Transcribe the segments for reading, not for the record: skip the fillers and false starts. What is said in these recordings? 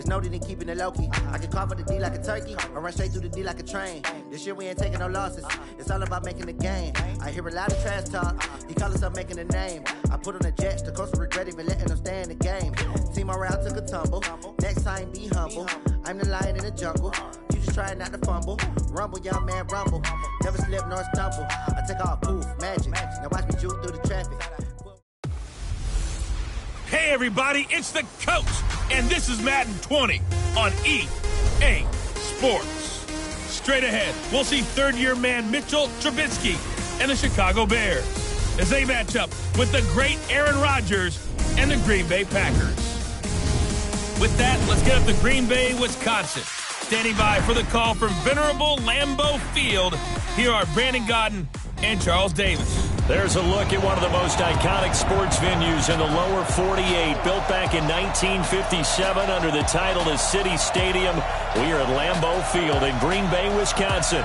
There's no need in keeping it low-key. I can carve up the D like a turkey, or run straight through the D like a train. This year we ain't taking no losses. It's all about making the game. I hear a lot of trash talk. He call us up making a name. I put on the Jets, the coach will regret even letting them stay in the game. Team morale took a tumble. Next time be humble. I'm the lion in the jungle. You just trying not to fumble. Rumble, young man, rumble. Never slip nor stumble. I take off, poof, magic. Now watch me juke through the traffic. Hey everybody, it's the coach, and this is Madden 20 on EA Sports. Straight ahead, we'll see third-year man Mitchell Trubisky and the Chicago Bears as they match up with the great Aaron Rodgers and the Green Bay Packers. With that, let's get up to Green Bay, Wisconsin. Standing by for the call from venerable Lambeau Field, here are Brandon Gaudin and Charles Davis. There's a look at one of the most iconic sports venues in the lower 48, built back in 1957 under the title of City Stadium. We are at Lambeau Field in Green Bay, Wisconsin.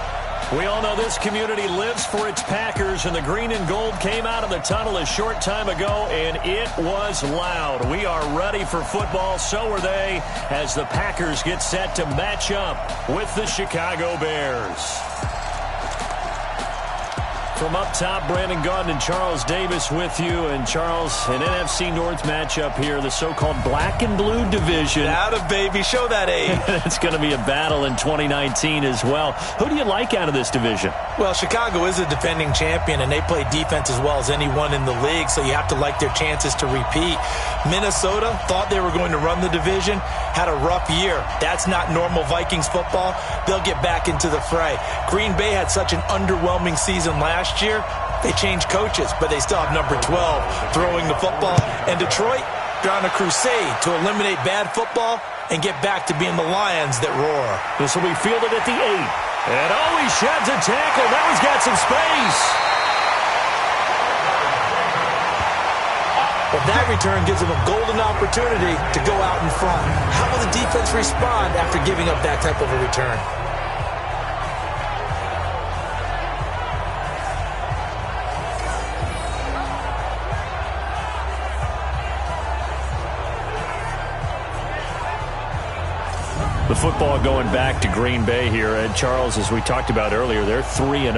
We all know this community lives for its Packers, and the green and gold came out of the tunnel a short time ago, and it was loud. We are ready for football, so are they, as the Packers get set to match up with the Chicago Bears. From up top, Brandon Gaudin and Charles Davis with you. And Charles, an NFC North matchup here, the so-called black and blue division. Atta baby, show that age. It's going to be a battle in 2019 as well. Who do you like out of this division? Well, Chicago is a defending champion, and they play defense as well as anyone in the league, so you have to like their chances to repeat. Minnesota thought they were going to run the division, had a rough year. That's not normal Vikings football. They'll get back into the fray. Green Bay had such an underwhelming season last year. They changed coaches, but they still have number 12 throwing the football. And Detroit, they're on a crusade to eliminate bad football and get back to being the Lions that roar. This will be fielded at the 8. And he sheds a tackle. Now he's got some space. But that return gives them a golden opportunity to go out in front. How will the defense respond after giving up that type of a return? The football going back to Green Bay here. And Charles, as we talked about earlier, they're 3-0.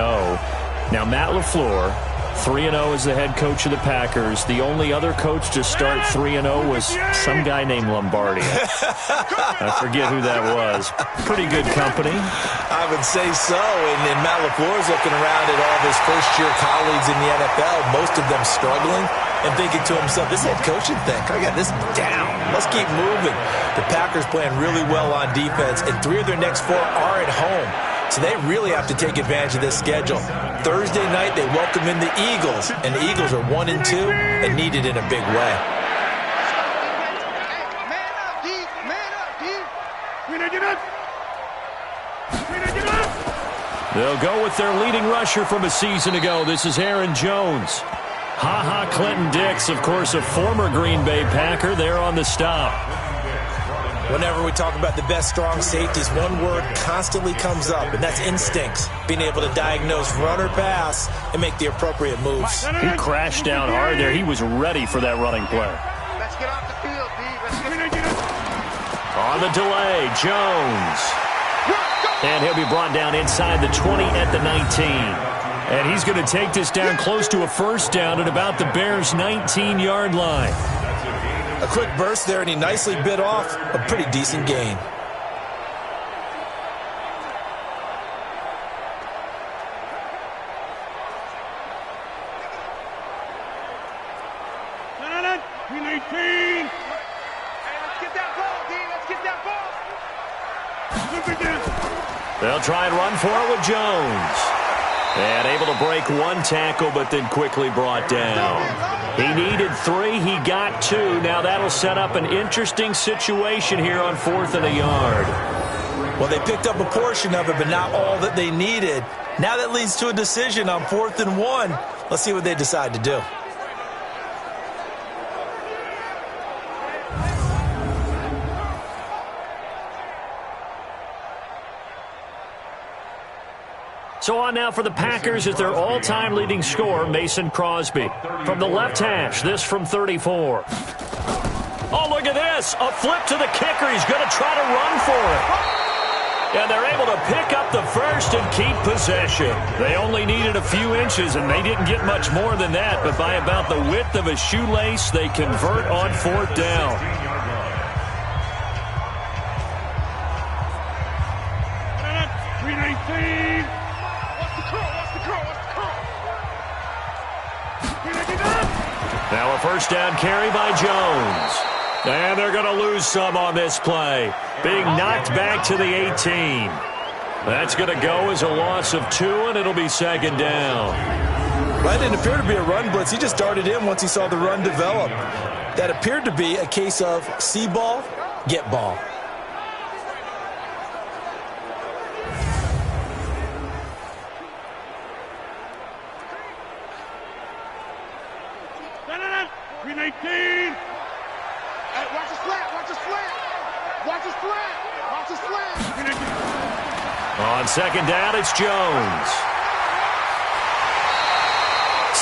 Now, Matt LaFleur, 3-0 as the head coach of the Packers. The only other coach to start 3-0 was some guy named Lombardi. I forget who that was. Pretty good company. I would say so. And Matt LaFleur's looking around at all of his first-year colleagues in the NFL, most of them struggling, and thinking to himself, this head coaching thing, I got this down. Let's keep moving. The Packers playing really well on defense, and 3 of their next 4 are at home. So they really have to take advantage of this schedule. Thursday night, they welcome in the Eagles, and the Eagles are 1-2 and need it in a big way. They'll go with their leading rusher from a season ago. This is Aaron Jones. Ha-ha, Clinton Dix, of course, a former Green Bay Packer. They're on the stop. Whenever we talk about the best strong safeties, one word constantly comes up, and that's instincts. Being able to diagnose run or pass and make the appropriate moves. He crashed down hard there. He was ready for that running play. Let's get off the field, D. On the delay, Jones. And he'll be brought down inside the 20 at the 19. And he's going to take this down close to a first down at about the Bears' 19-yard line. A quick burst there, and he nicely bit off a pretty decent gain. They'll try and run for it with Jones. And able to break one tackle, but then quickly brought down. He needed 3. He got 2. Now that'll set up an interesting situation here on 4th and a yard. Well, they picked up a portion of it, but not all that they needed. Now that leads to a decision on 4th and 1. Let's see what they decide to do. So on now for the Packers is their all-time leading scorer, Mason Crosby. From the left hash, this from 34. Oh, look at this. A flip to the kicker. He's going to try to run for it. And they're able to pick up the first and keep possession. They only needed a few inches, and they didn't get much more than that. But by about the width of a shoelace, they convert on 4th down. Now a first down carry by Jones. And they're going to lose some on this play. Being knocked back to the 18. That's going to go as a loss of 2, and it'll be 2nd down. That didn't appear to be a run blitz. He just darted in once he saw the run develop. That appeared to be a case of see ball, get ball. Green 18. Hey, watch his flat, watch his flat. Watch his flat, watch his flat. On 2nd down, it's Jones.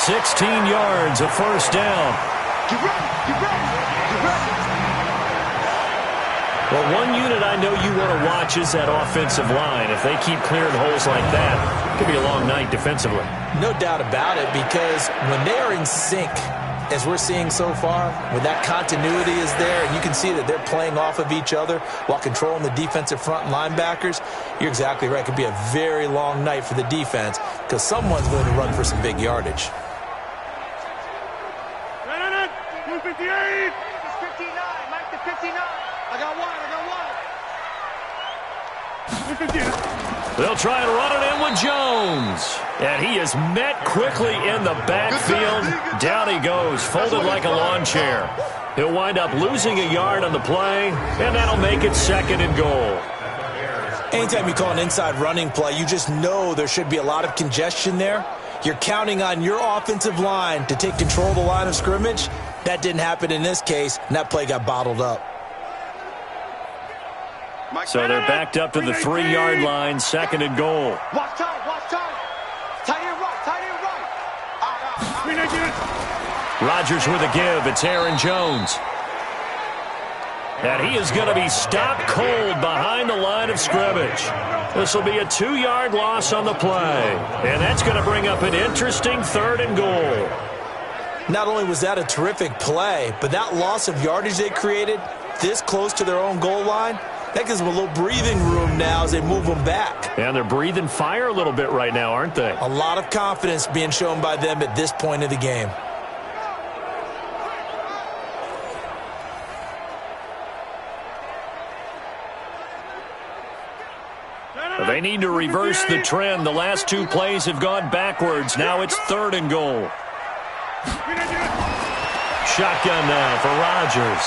16 yards, a first down. Get ready, get ready, get ready. Well, one unit I know you want to watch is that offensive line. If they keep clearing holes like that, it could be a long night defensively. No doubt about it, because when they are in sync, as we're seeing so far, when that continuity is there, and you can see that they're playing off of each other while controlling the defensive front linebackers, you're exactly right. It could be a very long night for the defense because someone's going to run for some big yardage. 258. It's 59. Mike to 59. I got one. 258. They'll try and run it in with Jones. And he is met quickly in the backfield. Down he goes, folded like a lawn chair. He'll wind up losing a yard on the play, and that'll make it 2nd and goal. Anytime you call an inside running play, you just know there should be a lot of congestion there. You're counting on your offensive line to take control of the line of scrimmage. That didn't happen in this case, and that play got bottled up. So they're backed up to the 3-yard line, 2nd and goal. Watch time, watch time. Tight end right, tight end right. Rodgers with a give. It's Aaron Jones. And he is going to be stopped cold behind the line of scrimmage. This will be a 2-yard loss on the play. And that's going to bring up an interesting 3rd and goal. Not only was that a terrific play, but that loss of yardage they created this close to their own goal line, that gives them a little breathing room now as they move them back. And they're breathing fire a little bit right now, aren't they? A lot of confidence being shown by them at this point of the game. They need to reverse the trend. The last 2 plays have gone backwards. Now it's 3rd and goal. Shotgun now for Rodgers.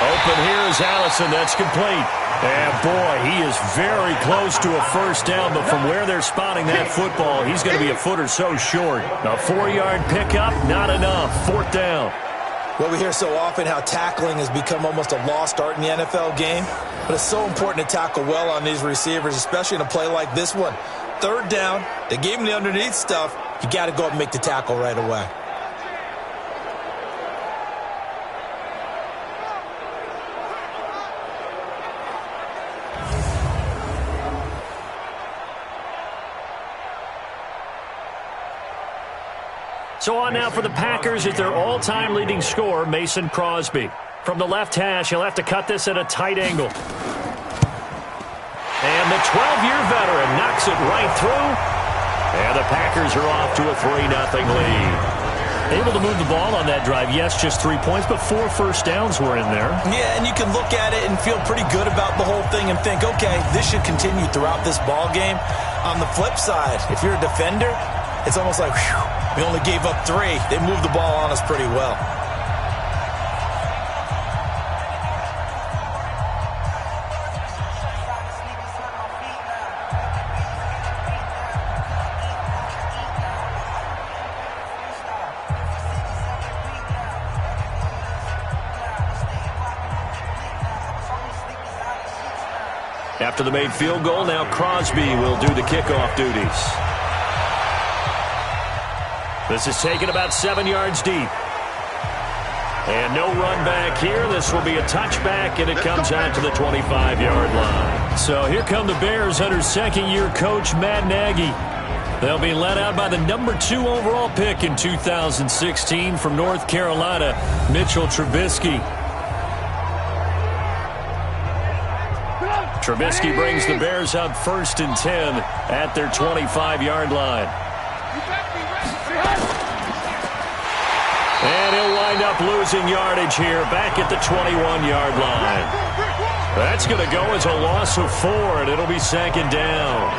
Open here is Allison. That's complete. And, boy, he is very close to a first down, but from where they're spotting that football, he's going to be a foot or so short. A 4-yard pickup, not enough. 4th down. Well, we hear so often how tackling has become almost a lost art in the NFL game, but it's so important to tackle well on these receivers, especially in a play like this one. 3rd down, they gave him the underneath stuff. You got to go up and make the tackle right away. So on now for the Packers is their all-time leading scorer, Mason Crosby. From the left hash, he'll have to cut this at a tight angle. And the 12-year veteran knocks it right through. And the Packers are off to a 3-0 lead. Able to move the ball on that drive. Yes, just 3 points, but 4 first downs were in there. Yeah, and you can look at it and feel pretty good about the whole thing and think, okay, this should continue throughout this ball game. On the flip side, if you're a defender, it's almost like, whew, we only gave up 3. They moved the ball on us pretty well. After the made field goal, now Crosby will do the kickoff duties. This is taken about 7 yards deep. And no run back here. This will be a touchback, and it comes out to the 25-yard line. So here come the Bears under second-year coach Matt Nagy. They'll be led out by the number 2 overall pick in 2016 from North Carolina, Mitchell Trubisky. Trubisky brings the Bears up 1st and 10 at their 25-yard line. And he'll wind up losing yardage here back at the 21-yard line. That's going to go as a loss of 4, and it'll be 2nd down.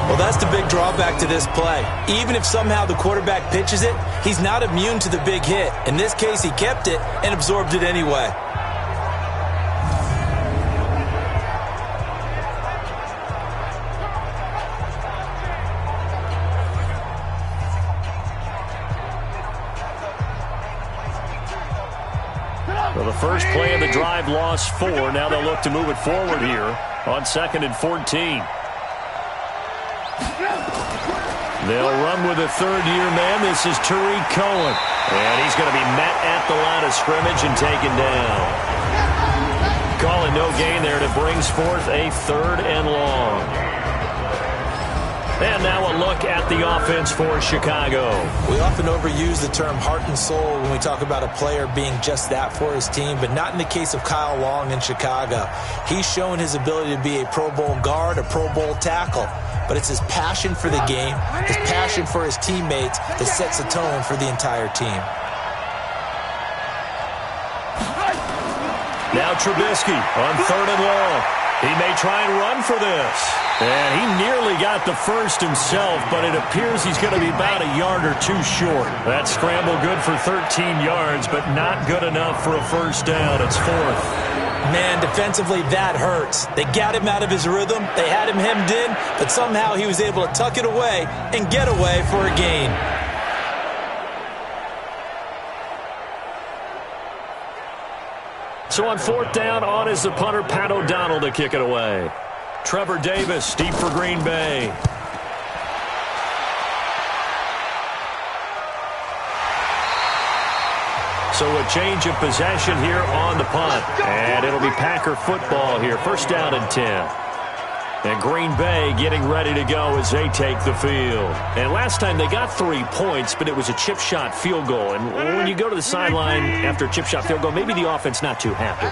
Well, that's the big drawback to this play. Even if somehow the quarterback pitches it, he's not immune to the big hit. In this case, he kept it and absorbed it anyway. Well, the first play of the drive lost 4. Now they'll look to move it forward here on 2nd and 14. They'll run with a third-year man. This is Tariq Cohen. And he's going to be met at the line of scrimmage and taken down. Calling no gain there, and it brings forth a 3rd and long. And now a look at the offense for Chicago. We often overuse the term heart and soul when we talk about a player being just that for his team, but not in the case of Kyle Long in Chicago. He's shown his ability to be a Pro Bowl guard, a Pro Bowl tackle. But it's his passion for the game, his passion for his teammates that sets the tone for the entire team. Now Trubisky on 3rd and long. He may try and run for this. And he nearly got the first himself, but it appears he's going to be about a yard or 2 short. That scramble good for 13 yards, but not good enough for a 1st down. It's 4th. Man, defensively, that hurts. They got him out of his rhythm. They had him hemmed in, but somehow he was able to tuck it away and get away for a gain. So on 4th down, on is the punter, Pat O'Donnell, to kick it away. Trevor Davis, deep for Green Bay. So a change of possession here on the punt. And it'll be Packer football here. 1st down and 10. And Green Bay getting ready to go as they take the field. And last time they got 3 points, but it was a chip shot field goal. And when you go to the sideline after a chip shot field goal, maybe the offense not too happy.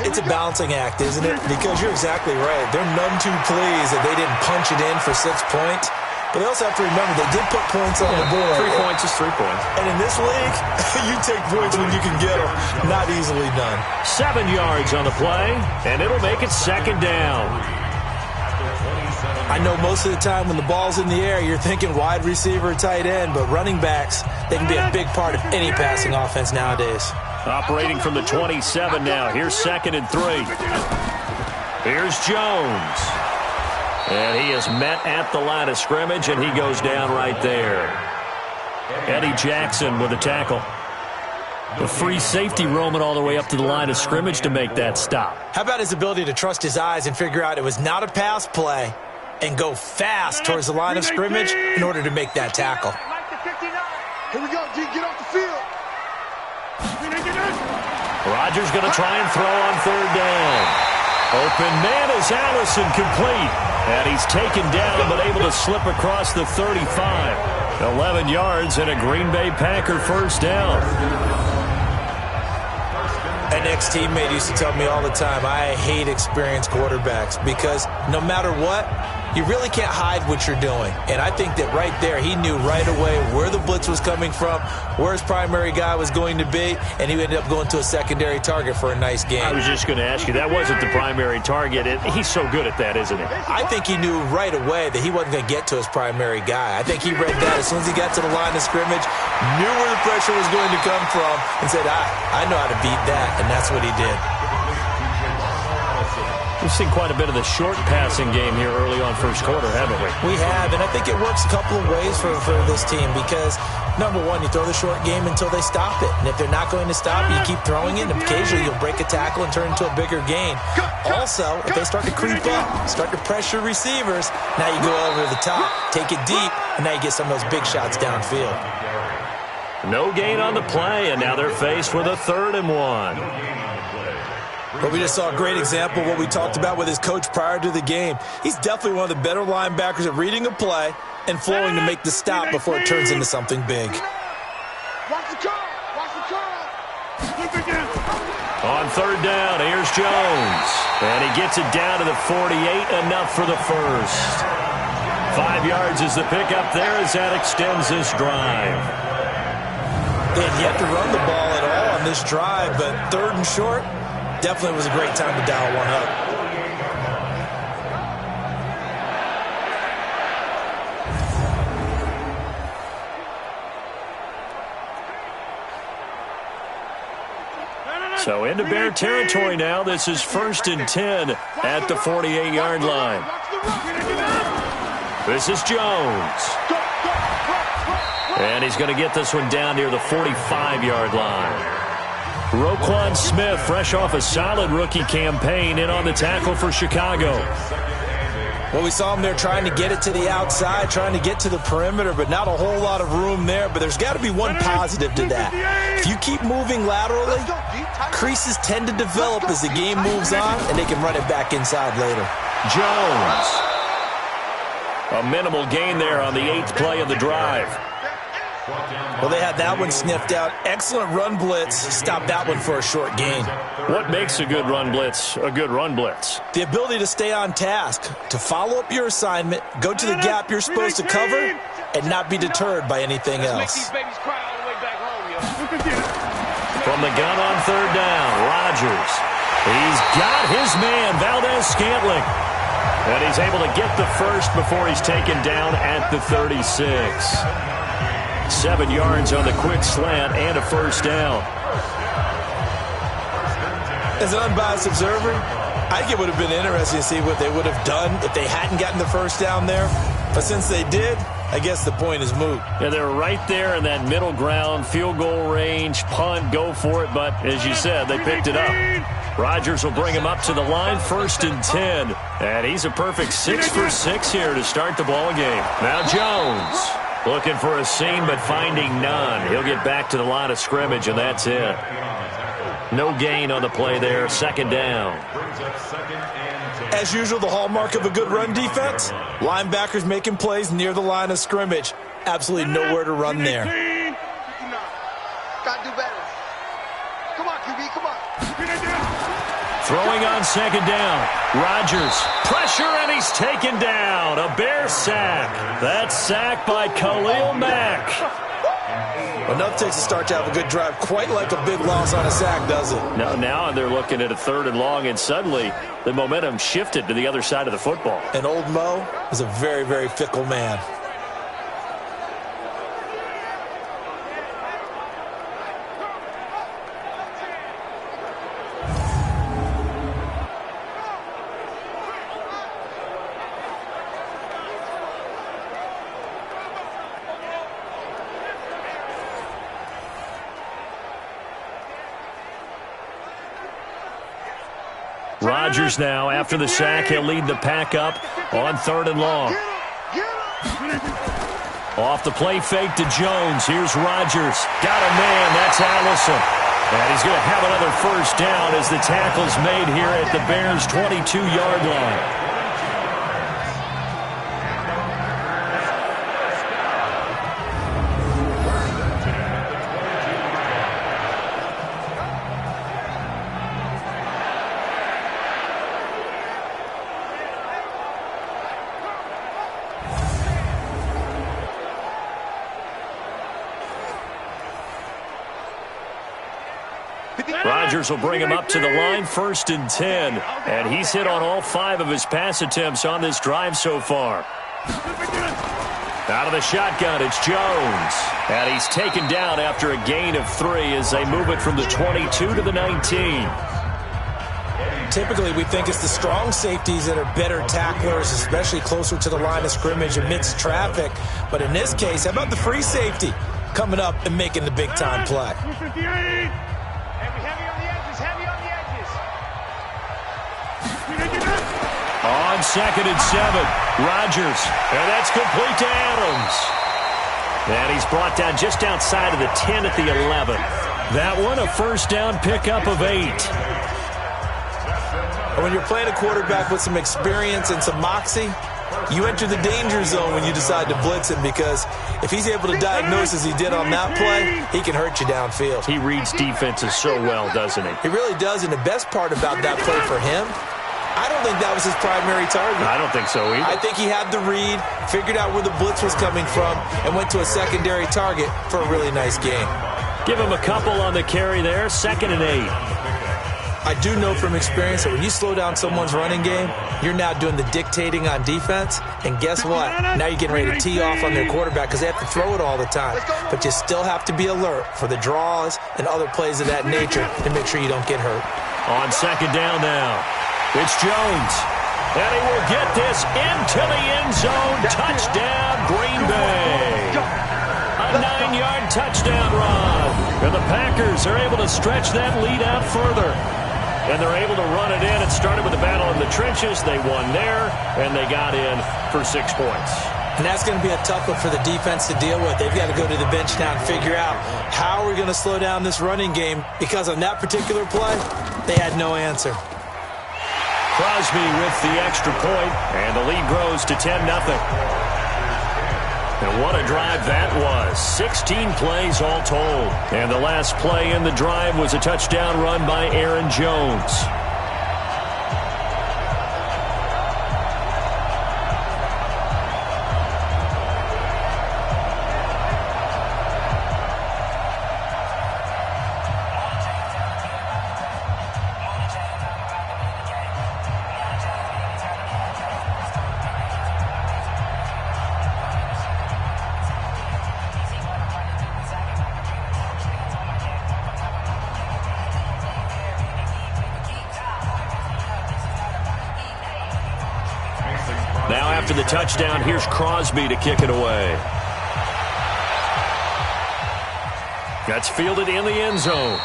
It's a balancing act, isn't it? Because you're exactly right. They're none too pleased that they didn't punch it in for 6 points. But they also have to remember they did put points on the board. 3 points is 3 points. And in this league, you take points when you can get them. Not easily done. 7 yards on the play, and it'll make it 2nd down. I know most of the time when the ball's in the air, you're thinking wide receiver, tight end, but running backs, they can be a big part of any passing offense nowadays. Operating from the 27 now. Here's 2nd and 3. Here's Jones. And he is met at the line of scrimmage, and he goes down right there. Eddie Jackson with a tackle. The free safety roaming all the way up to the line of scrimmage to make that stop. How about his ability to trust his eyes and figure out it was not a pass play and go fast towards the line of scrimmage in order to make that tackle. Here we go, G, get off the field. Rodgers going to try and throw on 3rd down. Open man is Allison, complete. And he's taken down but able to slip across the 35. 11 yards and a Green Bay Packer 1st down. An ex-teammate used to tell me all the time, I hate experienced quarterbacks because no matter what, you really can't hide what you're doing. And I think that right there, he knew right away where the blitz was coming from, where his primary guy was going to be, and he ended up going to a secondary target for a nice game. I was just going to ask you, that wasn't the primary target. He's so good at that, isn't he? I think he knew right away that he wasn't going to get to his primary guy. I think he read that as soon as he got to the line of scrimmage, knew where the pressure was going to come from, and said, I know how to beat that, and that's what he did. We've seen quite a bit of the short passing game here early on 1st quarter, haven't we? We have, and I think it works a couple of ways for this team because, number one, you throw the short game until they stop it. And if they're not going to stop it, you keep throwing it, and occasionally you'll break a tackle and turn into a bigger gain. Also, if they start to creep up, start to pressure receivers, now you go over the top, take it deep, and now you get some of those big shots downfield. No gain on the play, and now they're faced with a 3rd and 1. But we just saw a great example of what we talked about with his coach prior to the game. He's definitely one of the better linebackers at reading a play and flowing to make the stop before it turns into something big. Watch the curl. Watch the curl. On 3rd down, here's Jones. And he gets it down to the 48, enough for the first. 5 yards is the pickup there as that extends this drive. They had yet to run the ball at all on this drive, but 3rd and short definitely was a great time to dial one up. So into Bear territory now. This is 1st and 10 at the 48-yard line. This is Jones. And he's going to get this one down near the 45-yard line. Roquan Smith, fresh off a solid rookie campaign, in on the tackle for Chicago. Well, we saw him there trying to get it to the outside, trying to get to the perimeter, but not a whole lot of room there. But there's got to be one positive to that. If you keep moving laterally, creases tend to develop as the game moves on, and they can run it back inside later. Jones. A minimal gain there on the 8th play of the drive. Well, they had that one sniffed out. Excellent run blitz. Stopped that one for a short gain. What makes a good run blitz a good run blitz? The ability to stay on task, to follow up your assignment, go to the gap you're supposed to cover, and not be deterred by anything else. From the gun on 3rd down, Rodgers. He's got his man, Valdez-Scantling. And he's able to get the first before he's taken down at the 36. 7 yards on the quick slant and a first down. As an unbiased observer, I think it would have been interesting to see what they would have done if they hadn't gotten the first down there. But since they did, I guess the point is moot. Yeah, they're right there in that middle ground, field goal range, punt, go for it. But as you said, they picked it up. Rodgers will bring him up to the line, 1st and 10. And he's a perfect 6 for 6 here to start the ball game. Now Jones. Looking for a seam, but finding none. He'll get back to the line of scrimmage, and that's it. No gain on the play there. 2nd down. As usual, the hallmark of a good run defense, linebackers making plays near the line of scrimmage. Absolutely nowhere to run there. Gotta do better. Come on, QB, come on. Throwing on 2nd down. Rodgers. Pressure, and he's taken down. A Bear sack. That's sacked by Khalil Mack. Well, nothing takes a start to have a good drive. Quite like a big loss on a sack, does it? No, now they're looking at a 3rd and long, and suddenly the momentum shifted to the other side of the football. And old Mo is a very, very fickle man. Rodgers now, after the sack, he'll lead the pack up on 3rd and long. Off the play fake to Jones. Here's Rodgers. Got a man. That's Allison. And he's going to have another first down as the tackle's made here at the Bears' 22-yard line. Rodgers will bring him up to the line, 1st and 10. And he's hit on all 5 of his pass attempts on this drive so far. Out of the shotgun, it's Jones. And he's taken down after a gain of 3 as they move it from the 22 to the 19. Typically, we think it's the strong safeties that are better tacklers, especially closer to the line of scrimmage amidst traffic. But in this case, how about the free safety coming up and making the big-time play? On 2nd and 7, Rodgers, and that's complete to Adams. And he's brought down just outside of the 10 at the 11. That one, a first down pickup of 8. When you're playing a quarterback with some experience and some moxie, you enter the danger zone when you decide to blitz him, because if he's able to diagnose as he did on that play, he can hurt you downfield. He reads defenses so well, doesn't he? He really does, and the best part about that play for him, I don't think that was his primary target. I don't think so either. I think he had the read, figured out where the blitz was coming from, and went to a secondary target for a really nice game. Give him a couple on the carry there, 2nd and 8. I do know from experience that when you slow down someone's running game, you're now doing the dictating on defense, and guess what? Now you're getting ready to tee off on their quarterback because they have to throw it all the time. But you still have to be alert for the draws and other plays of that nature to make sure you don't get hurt. On 2nd down now, it's Jones. And he will get this into the end zone. Touchdown, Green Bay. A 9-yard touchdown run. And the Packers are able to stretch that lead out further. And they're able to run it in. It started with a battle in the trenches. They won there, and they got in for 6 points. And that's going to be a tough one for the defense to deal with. They've got to go to the bench now and figure out how we're going to slow down this running game, because on that particular play, they had no answer. Crosby with the extra point, and the lead grows to 10-0. And what a drive that was. 16 plays all told. And the last play in the drive was a touchdown run by Aaron Jones. Now after the touchdown, here's Crosby to kick it away. That's fielded in the end zone.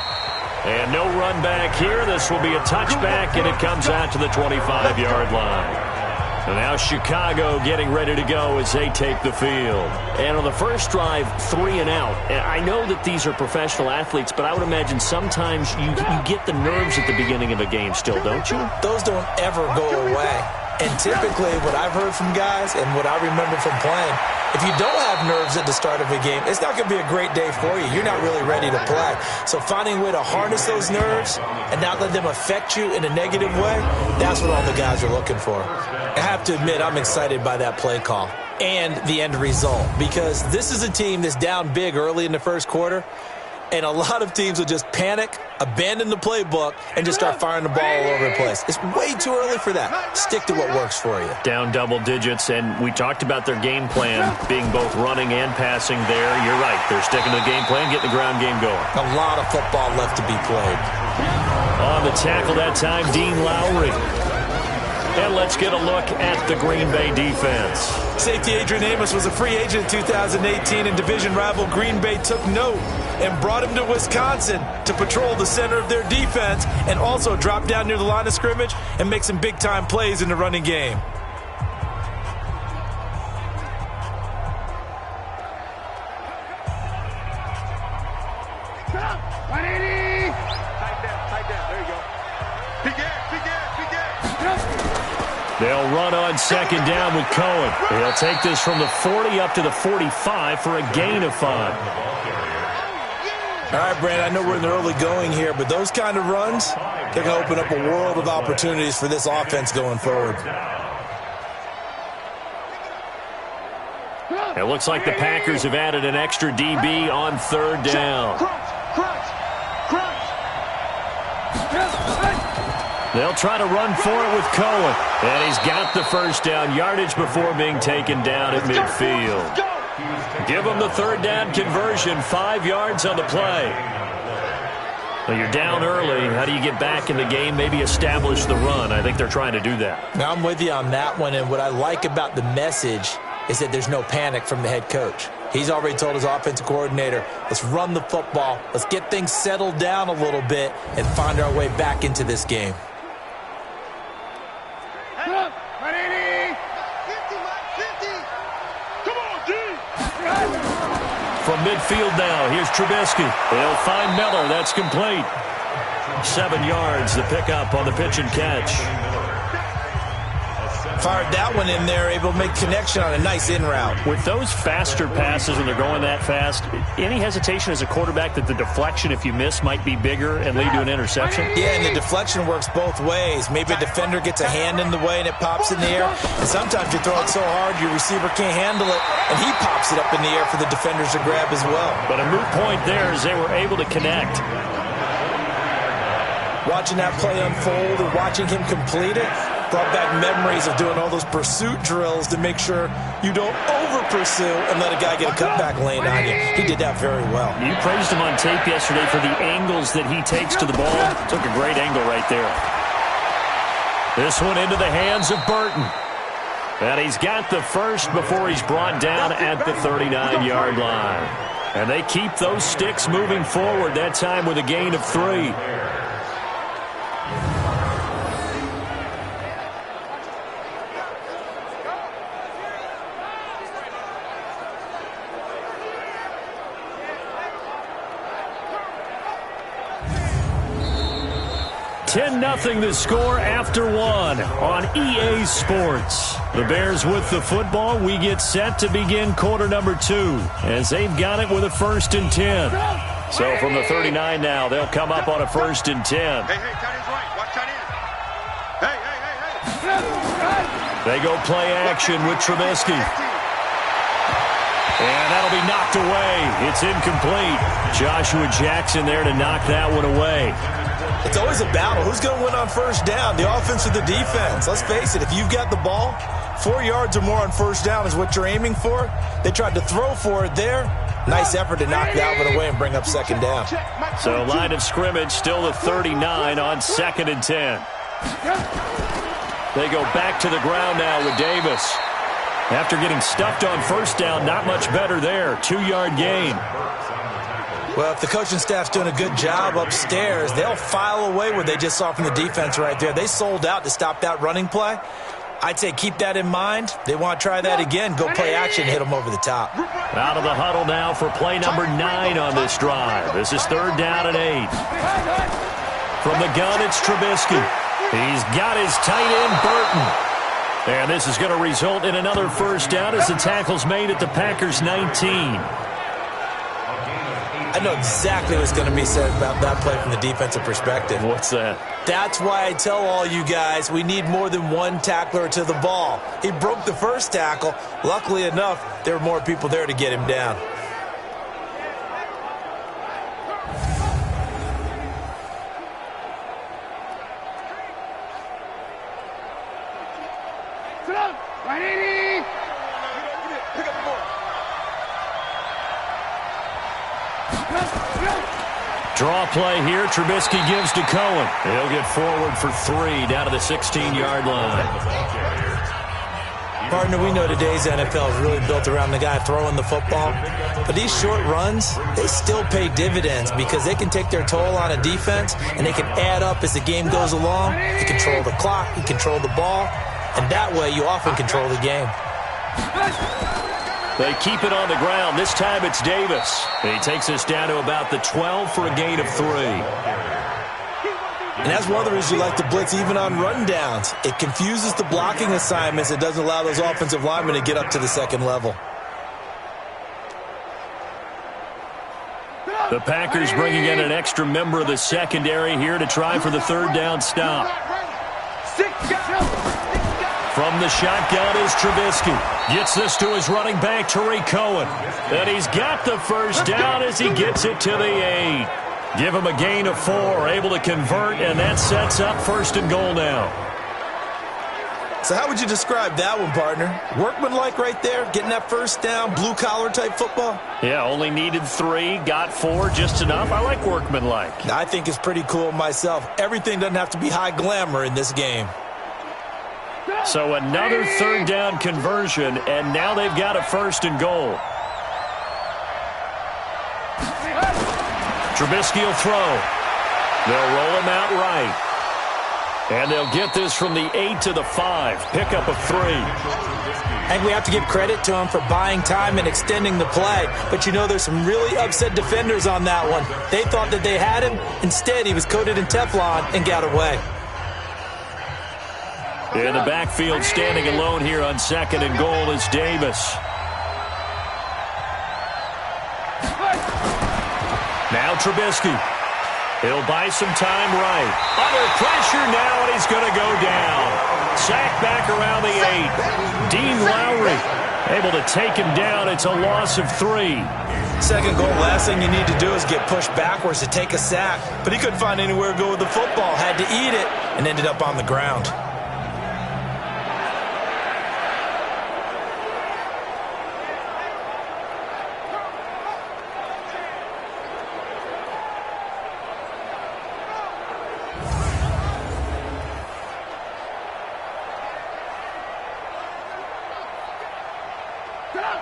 And no run back here. This will be a touchback, and it comes out to the 25-yard line. And now Chicago getting ready to go as they take the field. And on the first drive, 3 and out. And I know that these are professional athletes, but I would imagine sometimes you get the nerves at the beginning of a game still, don't you? Those don't ever go away. And typically, what I've heard from guys and what I remember from playing, if you don't have nerves at the start of a game, it's not going to be a great day for you. You're not really ready to play. So finding a way to harness those nerves and not let them affect you in a negative way, that's what all the guys are looking for. I have to admit, I'm excited by that play call and the end result, because this is a team that's down big early in the first quarter, and a lot of teams will just panic, abandon the playbook, and just start firing the ball all over the place. It's way too early for that. Stick to what works for you. Down double digits, and we talked about their game plan being both running and passing there. You're right. They're sticking to the game plan, getting the ground game going. A lot of football left to be played. On the tackle that time, Dean Lowry. And let's get a look at the Green Bay defense. Safety Adrian Amos was a free agent in 2018, and division rival Green Bay took note and brought him to Wisconsin to patrol the center of their defense and also drop down near the line of scrimmage and make some big-time plays in the running game. They'll run on second down with Cohen. He'll take this from the 40 up to the 45 for a gain of 5. All right, Brand, I know we're in the early going here, but those kind of runs, they're going to open up a world of opportunities for this offense going forward. It looks like the Packers have added an extra DB on third down. They'll try to run for it with Cohen. And he's got the first down yardage before being taken down at midfield. Give him the third down conversion, 5 yards on the play. Well, you're down early. How do you get back in the game, maybe establish the run? I think they're trying to do that. Now, I'm with you on that one, and what I like about the message is that there's no panic from the head coach. He's already told his offensive coordinator, let's run the football, let's get things settled down a little bit and find our way back into this game. midfield now. Here's Trubisky. He'll find Miller. That's complete. 7 yards, the pickup on the pitch and catch. Fired that one in there, able to make connection on a nice in route. With those faster passes when they're going that fast, any hesitation as a quarterback that the deflection, if you miss, might be bigger and lead to an interception? Yeah, and the deflection works both ways. Maybe a defender gets a hand in the way and it pops in the air. And sometimes you throw it so hard your receiver can't handle it, and he pops it up in the air for the defenders to grab as well. But a moot point there as they were able to connect. Watching that play unfold and watching him complete it brought back memories of doing all those pursuit drills to make sure you don't over-pursue and let a guy get a cutback lane on you. He did that very well. You praised him on tape yesterday for the angles that he takes to the ball. Took a great angle right there. This one into the hands of Burton. And he's got the first before he's brought down at the 39-yard line. And they keep those sticks moving forward, that time with a gain of 3. Nothing the score after 1 on EA Sports. The Bears with the football. We get set to begin quarter number 2 as they've got it with a 1st and 10. So from the 39 now, they'll come up on a 1st and 10. Hey, tight end's right. Watch tight end. Hey. They go play action with Trubisky. And that'll be knocked away. It's incomplete. Joshua Jackson there to knock that one away. It's always a battle. Who's going to win on 1st down, the offense or the defense? Let's face it, if you've got the ball, 4 yards or more on 1st down is what you're aiming for. They tried to throw for it there. Nice effort to knock that one away and bring up 2nd down. So line of scrimmage still the 39 on 2nd and 10. They go back to the ground now with Davis. After getting stuffed on 1st down, not much better there. 2-yard gain. Well, if the coaching staff's doing a good job upstairs, they'll file away what they just saw from the defense right there. They sold out to stop that running play. I'd say keep that in mind. They want to try that again. Go play action, hit them over the top. Out of the huddle now for play number 9 on this drive. This is 3rd down and 8. From the gun, it's Trubisky. He's got his tight end, Burton. And this is going to result in another 1st down as the tackle's made at the Packers' 19. I know exactly what's going to be said about that play from the defensive perspective. What's that? That's why I tell all you guys we need more than one tackler to the ball. He broke the 1st tackle. Luckily enough, there were more people there to get him down. Draw play here. Trubisky gives to Cohen. He'll get forward for 3 down to the 16-yard line. Partner, we know today's NFL is really built around the guy throwing the football. But these short runs, they still pay dividends because they can take their toll on a defense and they can add up as the game goes along. You control the clock, you control the ball, and that way you often control the game. They keep it on the ground. This time it's Davis. He takes us down to about the 12 for a gain of 3. And that's one of the reasons you like to blitz even on rundowns. It confuses the blocking assignments. It doesn't allow those offensive linemen to get up to the 2nd level. The Packers bringing in an extra member of the secondary here to try for the 3rd down stop. From the shotgun is Trubisky. Gets this to his running back, Tariq Cohen. And he's got the 1st down as he gets it to the 8. Give him a gain of 4, able to convert, and that sets up 1st and goal now. So how would you describe that one, partner? Workmanlike right there, getting that 1st down, blue-collar type football? Yeah, only needed 3, got 4, just enough. I like workmanlike. I think it's pretty cool myself. Everything doesn't have to be high glamour in this game. So another 3rd down conversion, and now they've got a 1st and goal. Trubisky will throw. They'll roll him out right. And they'll get this from the 8 to the 5. Pickup of 3. I think we have to give credit to him for buying time and extending the play. But, you know, there's some really upset defenders on that one. They thought that they had him. Instead, he was coated in Teflon and got away. In the backfield, standing alone here on 2nd and goal is Davis. Now Trubisky. He'll buy some time right. Under pressure now, and he's going to go down. Sack back around the 8. Dean Lowry able to take him down. It's a loss of 3. Second goal, last thing you need to do is get pushed backwards to take a sack. But he couldn't find anywhere to go with the football. Had to eat it and ended up on the ground.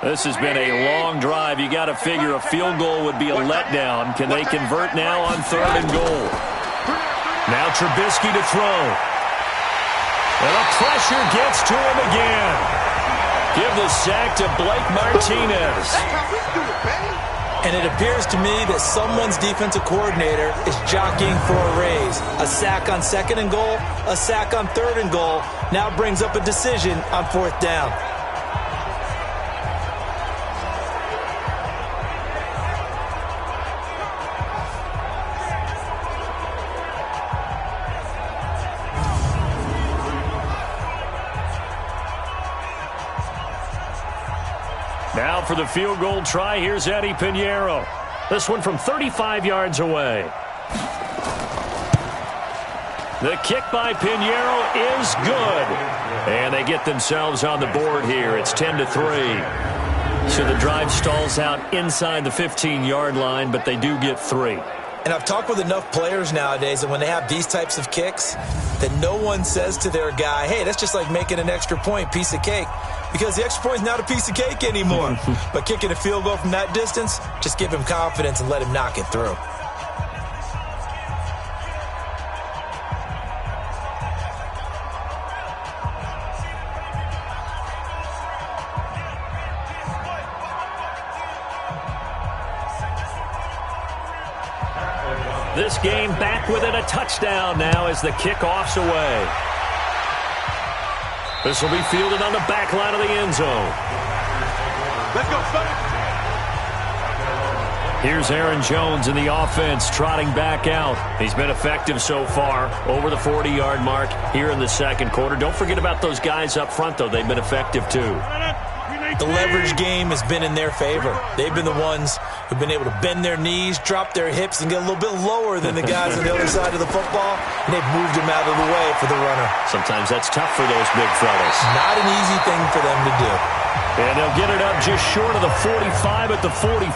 This has been a long drive. You got to figure a field goal would be a letdown. Can they convert now on 3rd and goal? Now Trubisky to throw. And the pressure gets to him again. Give the sack to Blake Martinez. And it appears to me that someone's defensive coordinator is jockeying for a raise. A sack on 2nd and goal, a sack on 3rd and goal. Now brings up a decision on 4th down. Now for the field goal try, here's Eddie Pinheiro. This one from 35 yards away. The kick by Pinheiro is good. And they get themselves on the board here. It's 10-3. So the drive stalls out inside the 15-yard line, but they do get 3. And I've talked with enough players nowadays that when they have these types of kicks, that no one says to their guy, hey, that's just like making an extra point, piece of cake. Because the extra point is not a piece of cake anymore. But kicking a field goal from that distance, just give him confidence and let him knock it through. This game back within a touchdown now as the kickoff's away. This will be fielded on the back line of the end zone. Let's go, Sonny. Here's Aaron Jones in the offense trotting back out. He's been effective so far, over the 40-yard mark here in the 2nd quarter. Don't forget about those guys up front, though. They've been effective, too. The leverage game has been in their favor. They've been the ones who've been able to bend their knees, drop their hips, and get a little bit lower than the guys on the other side of the football, and they've moved them out of the way for the runner. Sometimes that's tough for those big fellas. Not an easy thing for them to do. And they'll get it up just short of the 45 at the 44.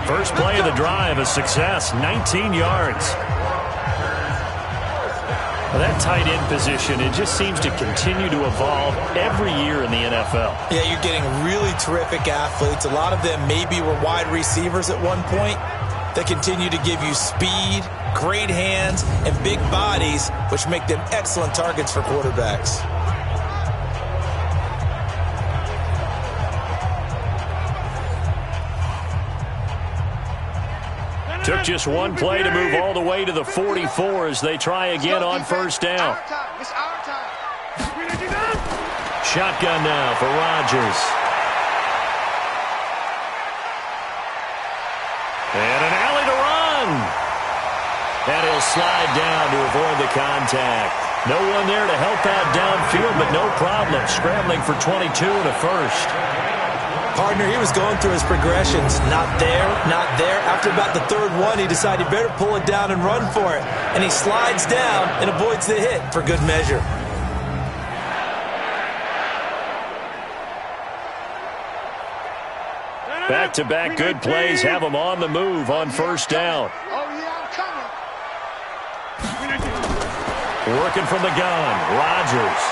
First play of the drive, a success, 19 yards. Well, that tight end position, it just seems to continue to evolve every year in the NFL. Yeah, you're getting really terrific athletes. A lot of them maybe were wide receivers at one point that continue to give you speed, great hands, and big bodies, which make them excellent targets for quarterbacks. Took just one play to move all the way to the 44 as they try again on 1st down. Shotgun now for Rodgers. And an alley to run. And he'll slide down to avoid the contact. No one there to help out downfield, but no problem. Scrambling for 22 and a first. Partner, he was going through his progressions. Not there, not there. After about the 3rd one, he decided he better pull it down and run for it. And he slides down and avoids the hit for good measure. Back-to-back good plays have him on the move on 1st down. Working from the gun, Rodgers.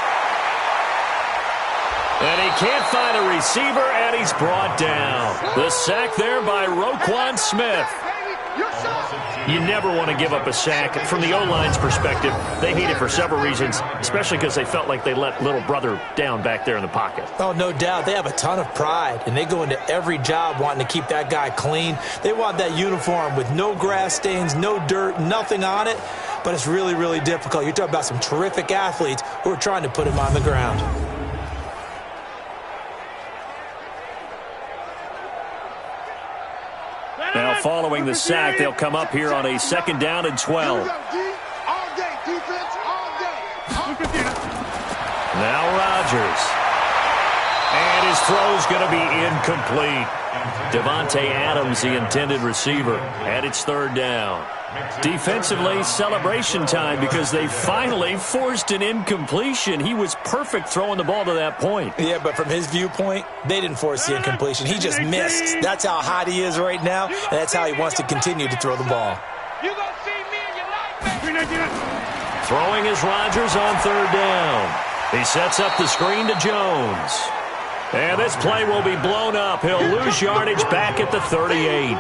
And he can't find a receiver, and he's brought down. The sack there by Roquan Smith. You never want to give up a sack. From the O-line's perspective, they hate it for several reasons, especially because they felt like they let little brother down back there in the pocket. Oh, no doubt. They have a ton of pride, and they go into every job wanting to keep that guy clean. They want that uniform with no grass stains, no dirt, nothing on it, but it's really, really difficult. You're talking about some terrific athletes who are trying to put him on the ground. Now, following the sack, they'll come up here on a 2nd down and 12. Now Rodgers. And his throw's going to be incomplete. Devontae Adams, the intended receiver, and it's 3rd down. Defensively, celebration time because they finally forced an incompletion. He was perfect throwing the ball to that point. Yeah, but from his viewpoint, they didn't force the incompletion. He just missed. That's how hot he is right now, and that's how he wants to continue to throw the ball. Throwing is Rodgers on 3rd down. He sets up the screen to Jones. And this play will be blown up. He'll lose yardage back at the 38.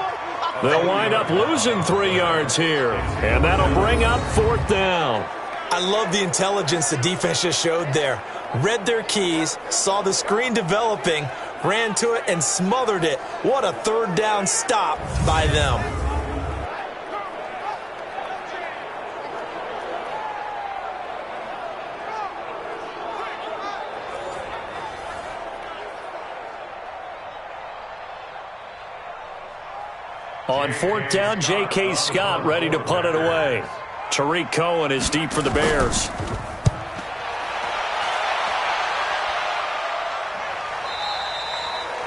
They'll wind up losing 3 yards here. And that'll bring up 4th down. I love the intelligence the defense just showed there. Read their keys, saw the screen developing, ran to it, and smothered it. What a 3rd down stop by them. On 4th down, J.K. Scott ready to punt it away. Tariq Cohen is deep for the Bears.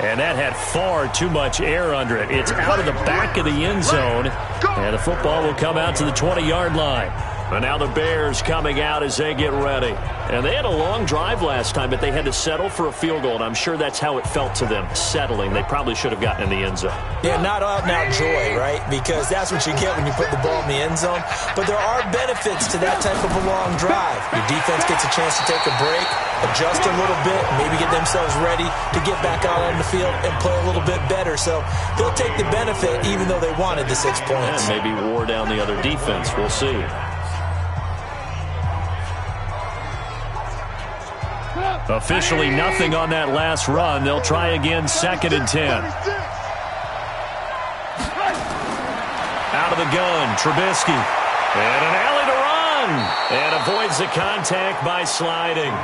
And that had far too much air under it. It's out of the back of the end zone. And the football will come out to the 20-yard line. And now the Bears coming out as they get ready. And they had a long drive last time, but they had to settle for a field goal. And I'm sure that's how it felt to them, settling. They probably should have gotten in the end zone. Yeah, not out-and-out joy, right? Because that's what you get when you put the ball in the end zone. But there are benefits to that type of a long drive. Your defense gets a chance to take a break, adjust a little bit, maybe get themselves ready to get back out on the field and play a little bit better. So they'll take the benefit even though they wanted the 6 points. And maybe wore down the other defense. We'll see. Officially nothing on that last run. They'll try again, 2nd and 10. Out of the gun, Trubisky. And an alley to run. And avoids the contact by sliding.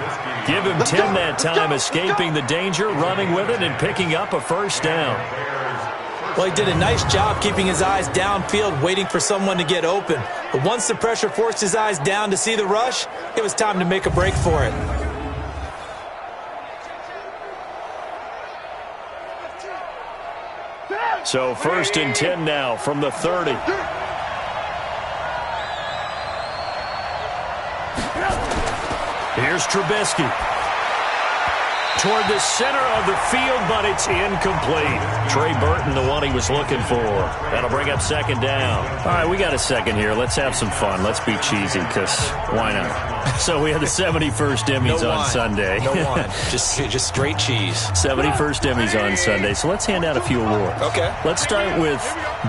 Give him 10 that time, escaping the danger, running with it, and picking up a 1st down. Well, he did a nice job keeping his eyes downfield, waiting for someone to get open. But once the pressure forced his eyes down to see the rush, it was time to make a break for it. So 1st and 10 now from the 30. Here's Trubisky. Toward the center of the field, but it's incomplete. Trey Burton, the one he was looking for. That'll bring up 2nd down. All right, we got a second here. Let's have some fun. Let's be cheesy, because why not? So we had the 71st Emmys on Sunday. No wine. Just straight cheese. 71st Emmys on Sunday. So let's hand out a few awards. Okay. Let's start with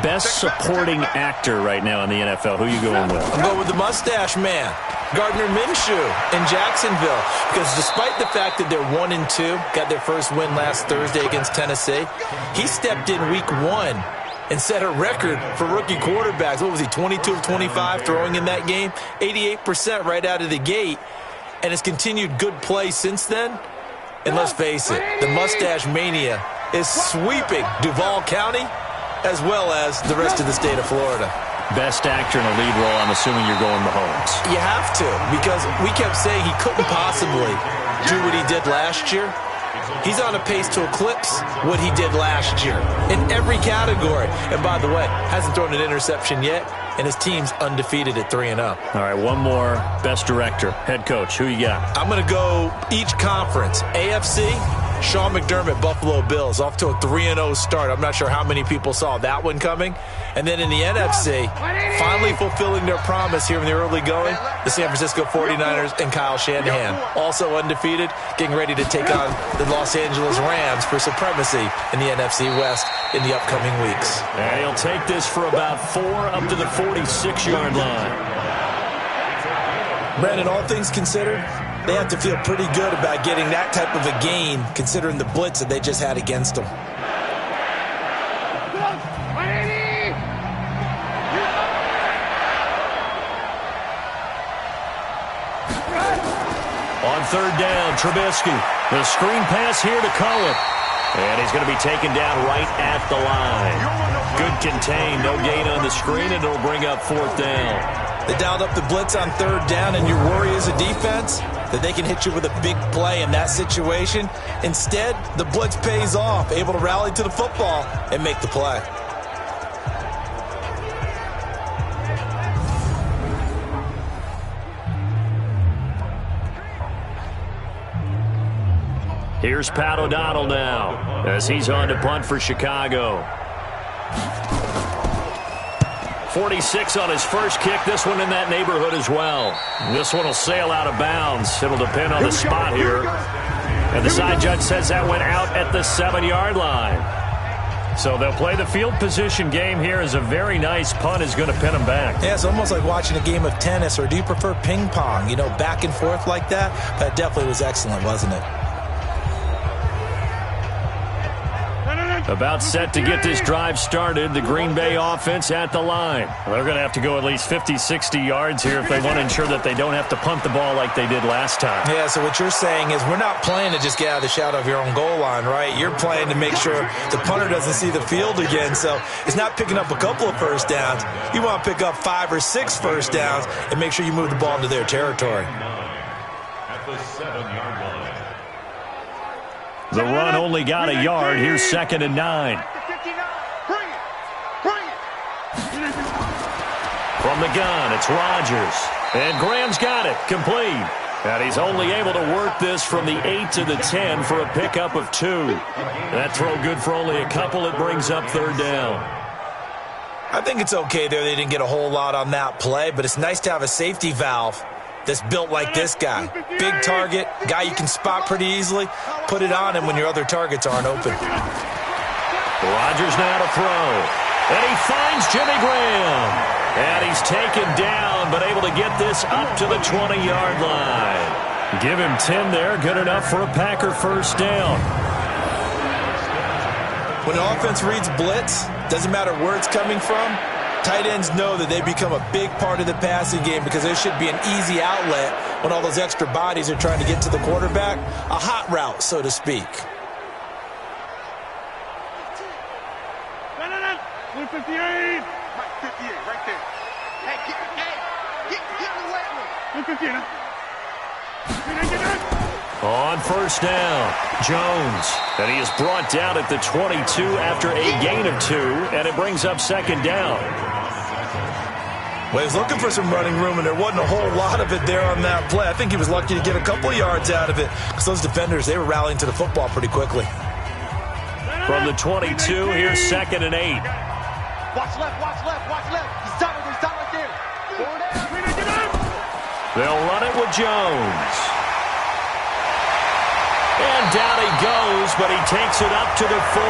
Best Supporting Actor right now in the NFL. Who are you going with? I'm going with the Mustache Man, Gardner Minshew in Jacksonville. Because despite the fact that they're 1-2, got their first win last Thursday against Tennessee, he stepped in week 1 and set a record for rookie quarterbacks. What was he, 22 of 25 throwing in that game? 88% right out of the gate. And has continued good play since then. And let's face it, the Mustache Mania is sweeping Duval County as well as the rest of the state of Florida. Best actor in a lead role, I'm assuming you're going Mahomes. You have to, because we kept saying he couldn't possibly do what he did last year. He's on a pace to eclipse what he did last year in every category. And by the way, hasn't thrown an interception yet, and his team's undefeated at 3-0. All right, one more. Best director, head coach. Who you got? I'm going to go each conference. AFC, Sean McDermott, Buffalo Bills, off to a 3-0 start. I'm not sure how many people saw that one coming. And then in the NFC, finally fulfilling their promise here in the early going, the San Francisco 49ers and Kyle Shanahan. Also undefeated, getting ready to take on the Los Angeles Rams for supremacy in the NFC West in the upcoming weeks. And he'll take this for about 4 up to the 46-yard line. Brandon, all things considered, they have to feel pretty good about getting that type of a gain considering the blitz that they just had against them. On third down, Trubisky. The screen pass here to Cohen. And he's going to be taken down right at the line. Good contain, no gain on the screen, and it'll bring up fourth down. They dialed up the blitz on third down, and your worry as a defense that they can hit you with a big play in that situation. Instead, the blitz pays off, able to rally to the football and make the play. Here's Pat O'Donnell now as he's on to punt for Chicago. 46 on his first kick. This one in that neighborhood as well. This one will sail out of bounds. It'll depend on the spot here. And the side judge says that went out at the 7-yard line. So they'll play the field position game here as a very nice punt is going to pin them back. Yeah, it's almost like watching a game of tennis, or do you prefer ping pong? You know, back and forth like that? That definitely was excellent, wasn't it? About set to get this drive started, the Green Bay offense at the line. They're going to have to go at least 50, 60 yards here if they want to ensure that they don't have to punt the ball like they did last time. Yeah, so what you're saying is we're not playing to just get out of the shadow of your own goal line, right? You're playing to make sure the punter doesn't see the field again. So it's not picking up a couple of first downs. You want to pick up 5 or 6 first downs and make sure you move the ball into their territory. At the 7-yard line. The run only got a yard. Here's 2nd and 9. From the gun, it's Rodgers. And Graham's got it. Complete. And he's only able to work this from the 8 to the 10 for a pickup of 2. That throw good for only a couple. It brings up third down. I think it's okay there. They didn't get a whole lot on that play, but it's nice to have a safety valve that's built like this guy. Big target, guy you can spot pretty easily. Put it on him when your other targets aren't open. Rodgers now to throw. And he finds Jimmy Graham. And he's taken down, but able to get this up to the 20-yard line. Give him 10 there. Good enough for a Packer first down. When an offense reads blitz, doesn't matter where it's coming from, tight ends know that they become a big part of the passing game because there should be an easy outlet when all those extra bodies are trying to get to the quarterback. A hot route, so to speak. 158. 58, right there. Hey, get the wet one. 158. On first down, Jones. And he is brought down at the 22 after a gain of 2, and it brings up 2nd down. Well, he was looking for some running room, and there wasn't a whole lot of it there on that play. I think he was lucky to get a couple yards out of it because those defenders, they were rallying to the football pretty quickly. From the 22, here's 2nd and 8. Watch left, watch left, watch left. He's done right there. They'll run it with Jones. And down he goes, but he takes it up to the 40.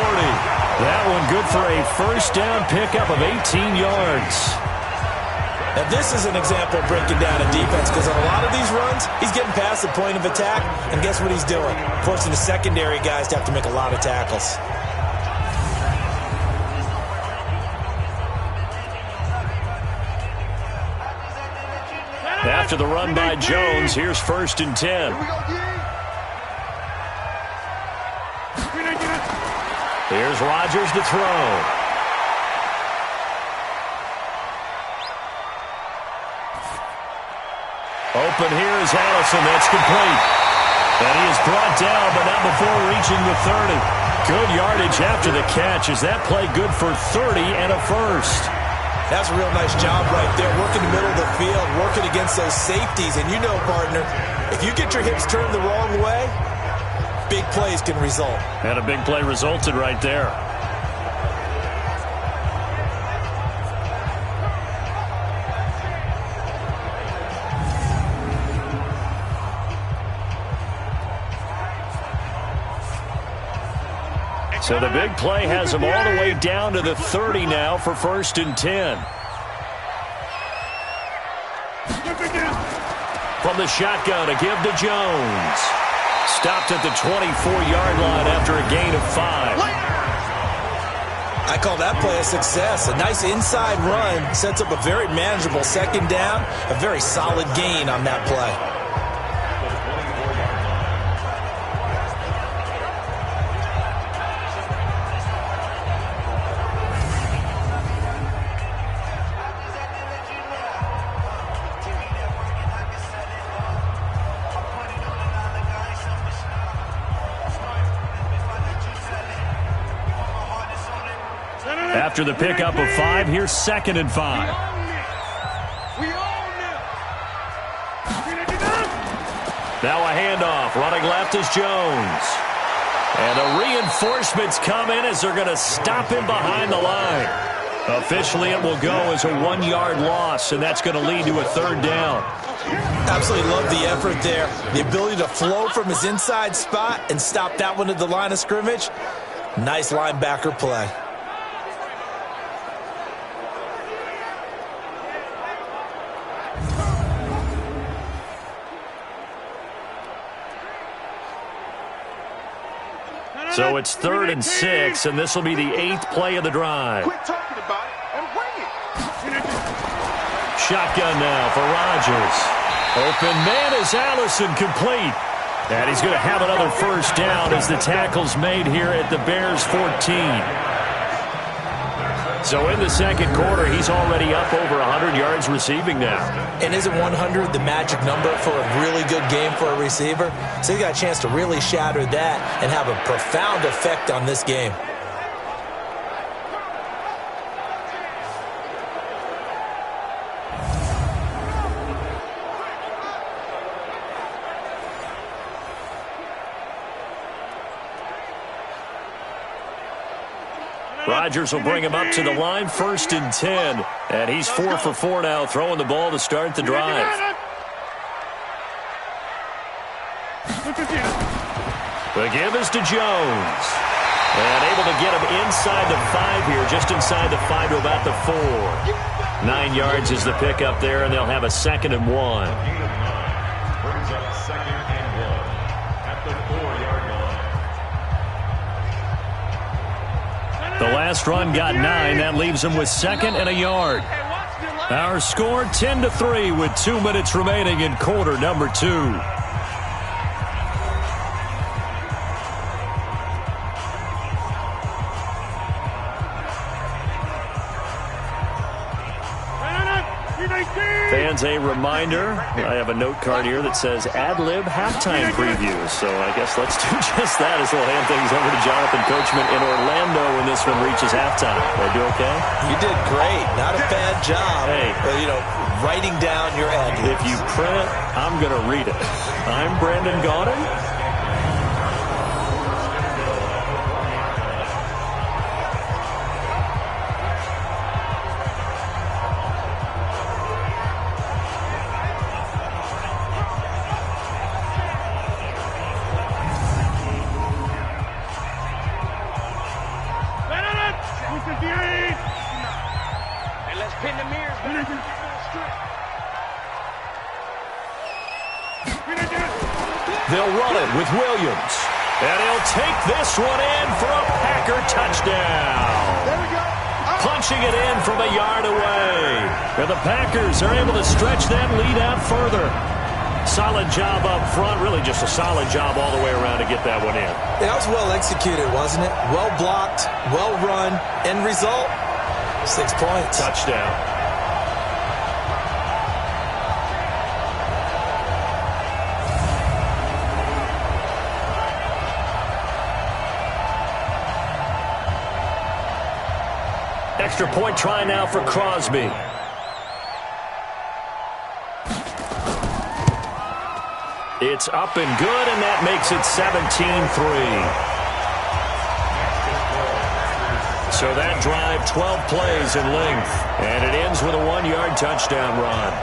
That one good for a first down pickup of 18 yards. Now, this is an example of breaking down a defense because on a lot of these runs, he's getting past the point of attack, and guess what he's doing? Forcing the secondary guys to have to make a lot of tackles. After the run by Jones, here's 1st and 10. Here's Rodgers to throw. Open here is Allison. That's complete. And he is brought down, but not before reaching the 30. Good yardage after the catch. Is that play good for 30 and a first? That's a real nice job right there. Working the middle of the field, working against those safeties. And you know, partner, if you get your hips turned the wrong way, big plays can result. And a big play resulted right there. So the big play has him all the way down to the 30 now for 1st and 10. From the shotgun, a give to Jones. Stopped at the 24-yard line after a gain of 5. I call that play a success. A nice inside run sets up a very manageable 2nd down. A very solid gain on that play. After the pickup of 5, here's 2nd and 5. Now a handoff. Running left is Jones. And the reinforcements come in as they're going to stop him behind the line. Officially, it will go as a 1-yard loss, and that's going to lead to a 3rd down. Absolutely love the effort there. The ability to flow from his inside spot and stop that one at the line of scrimmage. Nice linebacker play. So it's 3rd and 6, and this will be the 8th play of the drive. Quit talking about it and bring it. Shotgun now for Rodgers. Open man is Allison, complete. And he's going to have another 1st down as the tackle's made here at the Bears 14. So in the 2nd quarter, he's already up over 100 yards receiving now. And isn't 100 the magic number for a really good game for a receiver? So he got a chance to really shatter that and have a profound effect on this game. Rodgers will bring him up to the line, 1st and 10. And he's 4 for 4 now, throwing the ball to start the drive. The give is to Jones. And able to get him inside the 5 here, just inside the 5 to about the 4. 9 yards is the pickup there, and they'll have a 2nd and 1. Brings up 2nd and 1 at the 4-yard line. The last run got 9. That leaves him with 2nd and a yard. Our score 10-3 with 2 minutes remaining in quarter number 2. Fans, a reminder, I have a note card here that says ad-lib halftime preview. So I guess let's do just that as we'll hand things over to Jonathan Coachman in Orlando when this one reaches halftime. Did I do okay? You did great. Not a bad job. Hey. But, writing down your ad-libs. If you print it, I'm going to read it. I'm Brandon Gaudin. They'll run it with Williams. And he'll take this one in for a Packer touchdown. There we go. Punching it in from a yard away. And the Packers are able to stretch that lead out further. Solid job up front. Really just a solid job all the way around to get that one in. That was well executed, wasn't it? Well blocked, well run. End result, 6 points. Touchdown. Extra point try now for Crosby. It's up and good, and that makes it 17-3. So that drive, 12 plays in length, and it ends with a 1-yard touchdown run.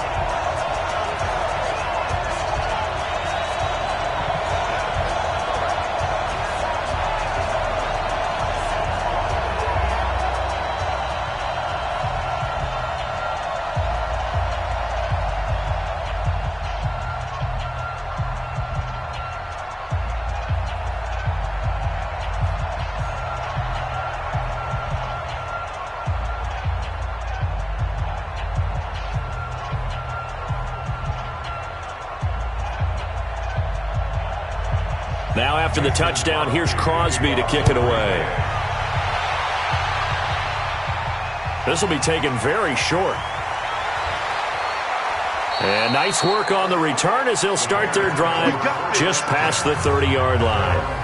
Now after the touchdown, here's Crosby to kick it away. This will be taken very short. And nice work on the return as they'll start their drive just past the 30-yard line.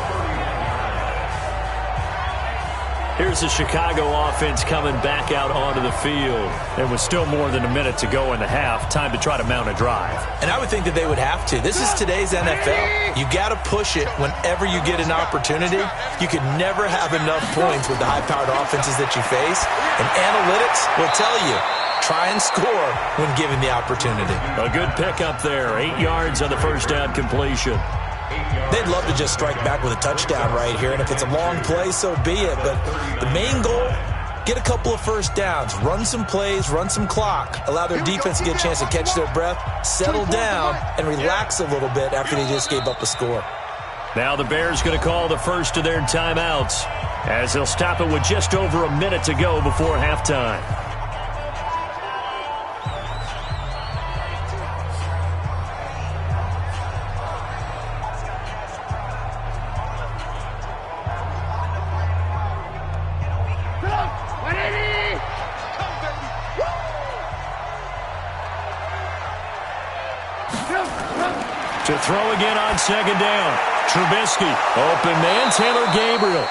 Here's the Chicago offense coming back out onto the field. And with still more than a minute to go in the half, time to try to mount a drive. And I would think that they would have to. This is today's NFL. You got to push it whenever you get an opportunity. You could never have enough points with the high-powered offenses that you face. And analytics will tell you, try and score when given the opportunity. A good pickup there. 8 yards on the first down completion. They'd love to just strike back with a touchdown right here, and if it's a long play, so be it. But the main goal, get a couple of first downs, run some plays, run some clock, allow their defense to get a chance to catch their breath, settle down, and relax a little bit after they just gave up a score. Now the Bears going to call the first of their timeouts as they'll stop it with just over a minute to go before halftime. To throw again on second down. Trubisky. Open man, Taylor Gabriel.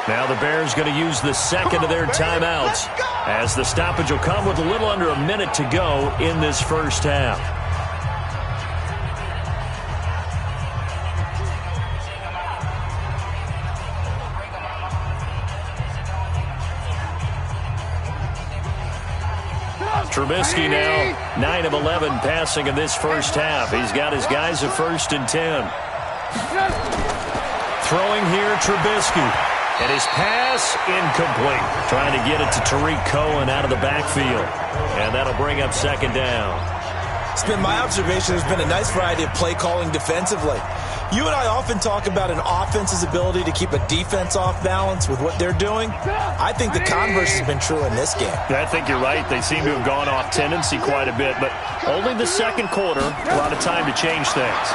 Now the Bears going to use the second of their timeouts as the stoppage will come with a little under a minute to go in this first half. Trubisky now 9 of 11 passing in this first half. He's got his guys at 1st and 10. Throwing here, Trubisky. And his pass incomplete. Trying to get it to Tariq Cohen out of the backfield. And that'll bring up second down. It's been my observation there's been a nice variety of play calling defensively. You and I often talk about an offense's ability to keep a defense off balance with what they're doing. I think the converse has been true in this game. I think you're right. They seem to have gone off tendency quite a bit, but only the second quarter, a lot of time to change things.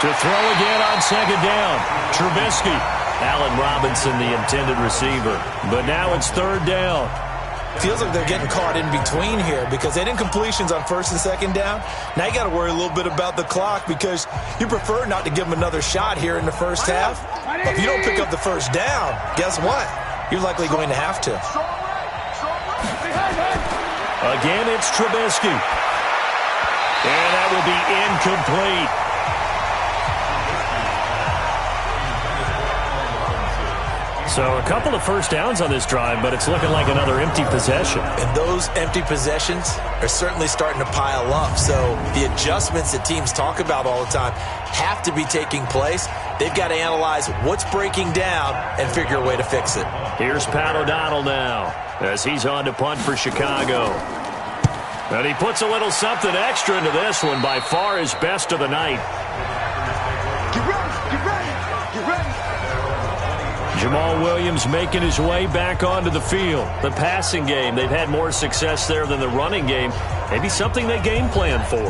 To throw again on second down, Trubisky. Allen Robinson, the intended receiver. But now it's third down. Feels like they're getting caught in between here because they didn't completions on 1st and 2nd down. Now you got to worry a little bit about the clock because you prefer not to give them another shot here in the first half. But if you don't pick up the first down, guess what? You're likely going to have to. Again, it's Trubisky. And that will be incomplete. So a couple of first downs on this drive, but it's looking like another empty possession. And those empty possessions are certainly starting to pile up. So the adjustments that teams talk about all the time have to be taking place. They've got to analyze what's breaking down and figure a way to fix it. Here's Pat O'Donnell now as he's on to punt for Chicago. And he puts a little something extra into this one, by far his best of the night. Get ready, get ready, get ready. Jamal Williams making his way back onto the field. The passing game, they've had more success there than the running game. Maybe something they game plan for.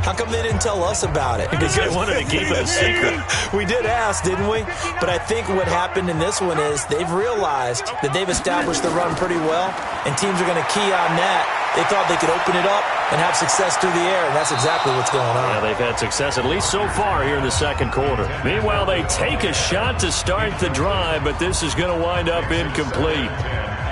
How come they didn't tell us about it? Because they wanted to keep it a secret. We did ask, didn't we? But I think what happened in this one is they've realized that they've established the run pretty well, and teams are going to key on that. They thought they could open it up and have success through the air, and that's exactly what's going on. Yeah, they've had success, at least so far, here in the second quarter. Meanwhile, they take a shot to start the drive, but this is going to wind up incomplete.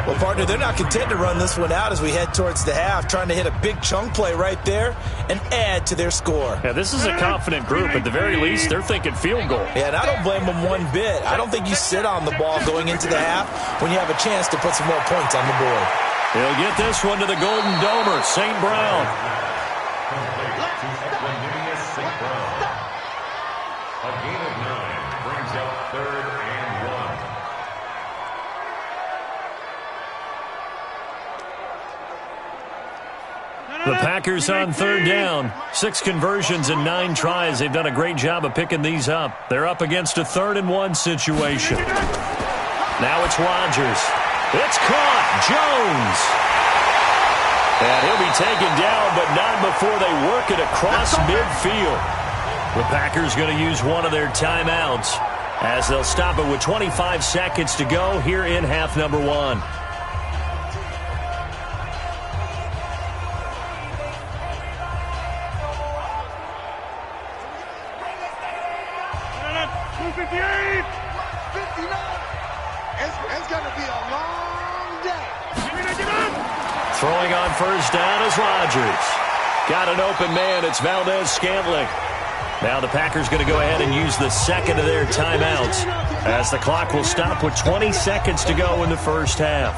Well, partner, they're not content to run this one out as we head towards the half, trying to hit a big chunk play right there and add to their score. Yeah, this is a confident group. At the very least, they're thinking field goal. Yeah, and I don't blame them one bit. I don't think you sit on the ball going into the half when you have a chance to put some more points on the board. He'll get this one to the Golden Domer, St. Brown. A gain of 9 brings up 3rd and 1. The Packers on 3rd down. 6 conversions and 9 tries. They've done a great job of picking these up. They're up against a 3rd and 1 situation. Now it's Rodgers. It's caught. Jones. And he'll be taken down, but not before they work it across midfield. The Packers going to use one of their timeouts as they'll stop it with 25 seconds to go here in half number 1. It's going to be a long day. Throwing on 1st down is Rodgers. Got an open man. It's Valdez-Scantling. Now the Packers going to go ahead and use the second of their timeouts as the clock will stop with 20 seconds to go in the first half.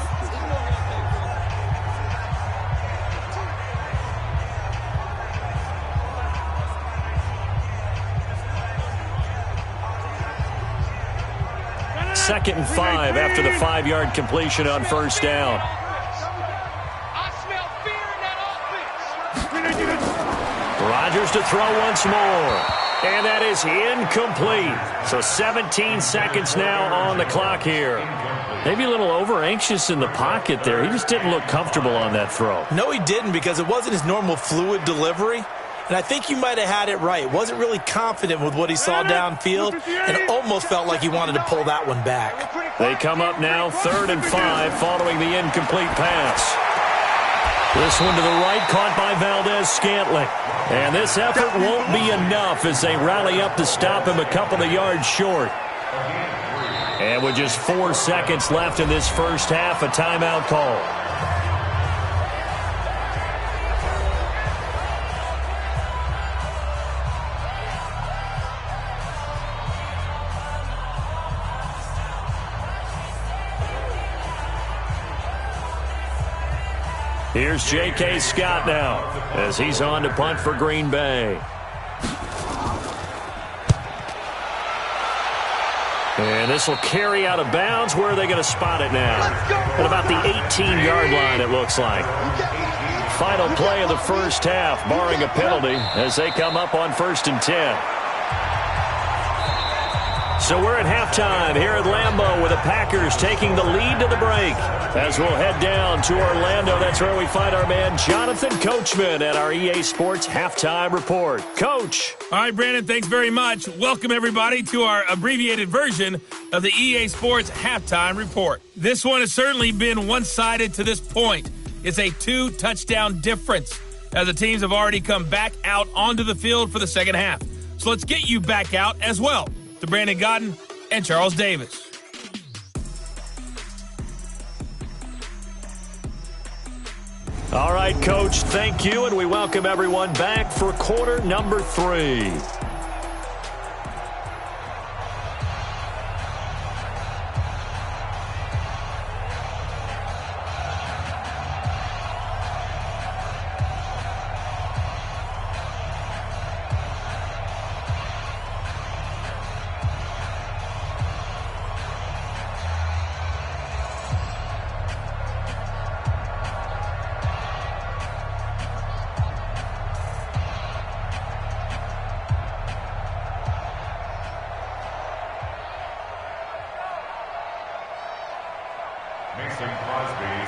Second and 5 after the 5-yard completion on 1st down. Rodgers to throw once more. And that is incomplete. So 17 seconds now on the clock here. Maybe a little over-anxious in the pocket there. He just didn't look comfortable on that throw. No, he didn't, because it wasn't his normal fluid delivery. And I think you might have had it right. Wasn't really confident with what he saw downfield and almost felt like he wanted to pull that one back. They come up now 3rd and 5 following the incomplete pass. This one to the right, caught by Valdez-Scantling. And this effort won't be enough as they rally up to stop him a couple of yards short. And with just 4 seconds left in this first half, a timeout call. Here's J.K. Scott now as he's on to punt for Green Bay. And this will carry out of bounds. Where are they going to spot it now? At about the 18-yard line, it looks like. Final play of the first half, barring a penalty, as they come up on 1st and 10. So we're at halftime here at Lambeau with the Packers taking the lead to the break. As we'll head down to Orlando, that's where we find our man Jonathan Coachman at our EA Sports Halftime Report. Coach. All right, Brandon, thanks very much. Welcome, everybody, to our abbreviated version of the EA Sports Halftime Report. This one has certainly been one-sided to this point. It's a 2-touchdown difference as the teams have already come back out onto the field for the second half. So let's get you back out as well to Brandon Godden and Charles Davis. All right, Coach, thank you, and we welcome everyone back for quarter number 3.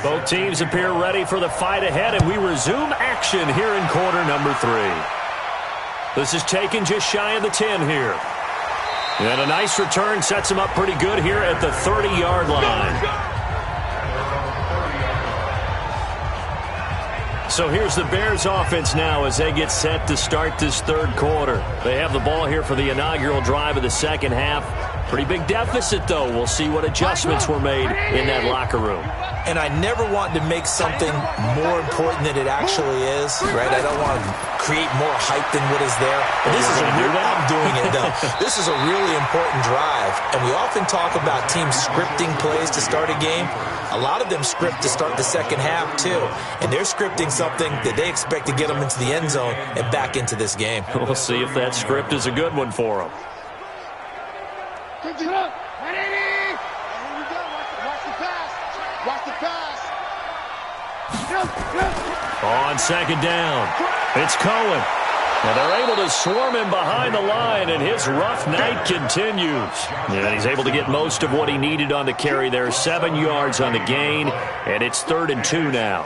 Both teams appear ready for the fight ahead, and we resume action here in quarter number 3. This is taken just shy of the 10 here. And a nice return sets him up pretty good here at the 30-yard line. So here's the Bears offense now as they get set to start this third quarter. They have the ball here for the inaugural drive of the second half. Pretty big deficit, though. We'll see what adjustments were made in that locker room. and I never want to make something more important than it actually is, right? I don't want to create more hype than what is there. But this is a real, I'm doing it though. This is a really important drive, and we often talk about teams scripting plays to start a game. A lot of them script to start the second half too, and they're scripting something that they expect to get them into the end zone and back into this game. We'll see if that script is a good one for them. Watch the pass. Watch the pass. On second down, it's Cohen. And they're able to swarm him behind the line, and his rough night continues. And he's able to get most of what he needed on the carry there. 7 yards on the gain, and it's 3rd and 2 now.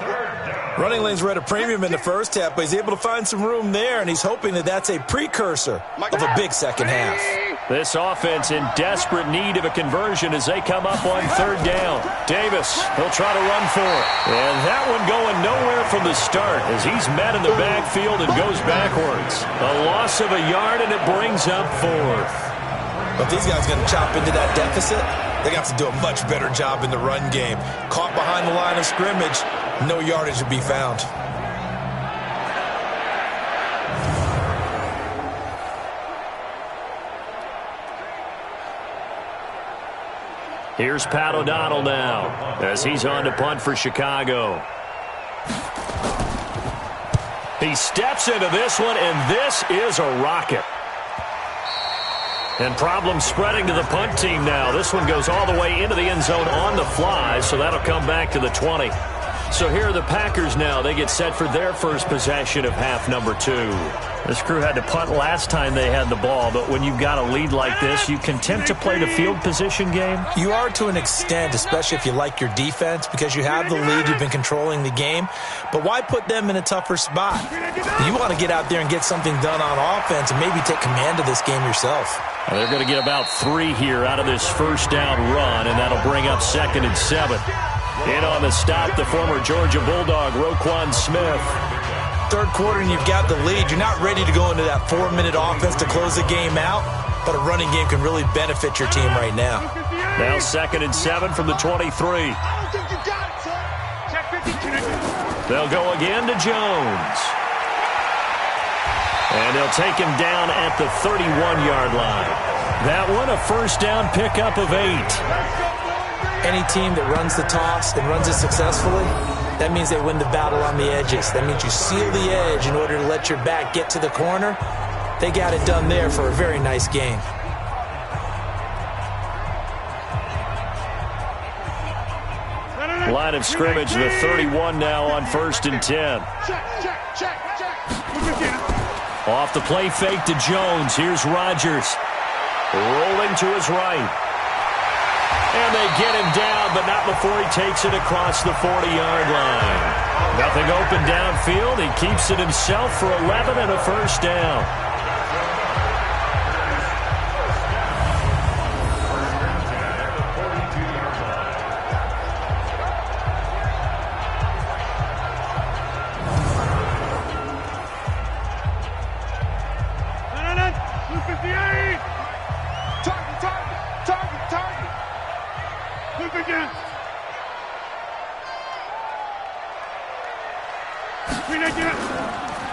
Running lanes were at a premium in the first half, but he's able to find some room there, and he's hoping that that's a precursor of a big second half. This offense in desperate need of a conversion as they come up on 3rd down. Davis, he'll try to run for it. And that one going nowhere from the start as he's met in the backfield and goes backwards. A loss of a yard, and it brings up 4th. But these guys are going to chop into that deficit. They got to do a much better job in the run game. Caught behind the line of scrimmage, no yardage to be found. Here's Pat O'Donnell now as he's on to punt for Chicago. He steps into this one, and this is a rocket. And problems spreading to the punt team now. This one goes all the way into the end zone on the fly, so that'll come back to the 20. So here are the Packers now. They get set for their first possession of half number 2. This crew had to punt last time they had the ball, but when you've got a lead like this, you can tend to play the field position game. You are to an extent, especially if you like your defense, because you have the lead, you've been controlling the game. But why put them in a tougher spot? You want to get out there and get something done on offense and maybe take command of this game yourself. Well, they're going to get about 3 here out of this first down run, and that'll bring up 2nd and 7. In on the stop, the former Georgia Bulldog, Roquan Smith. Third quarter and you've got the lead. You're not ready to go into that 4-minute offense to close the game out, but a running game can really benefit your team right now. Now 2nd and 7 from the 23. They'll go again to Jones. And they'll take him down at the 31-yard line. That one a first down pickup of 8. Any team that runs the toss and runs it successfully, that means they win the battle on the edges. That means you seal the edge in order to let your back get to the corner. They got it done there for a very nice game. Line of scrimmage, the 31 now on 1st and 10. Off the play fake to Jones. Here's Rodgers. Rolling to his right. And they get him down, but not before he takes it across the 40-yard line. Nothing open downfield. He keeps it himself for 11 and a first down.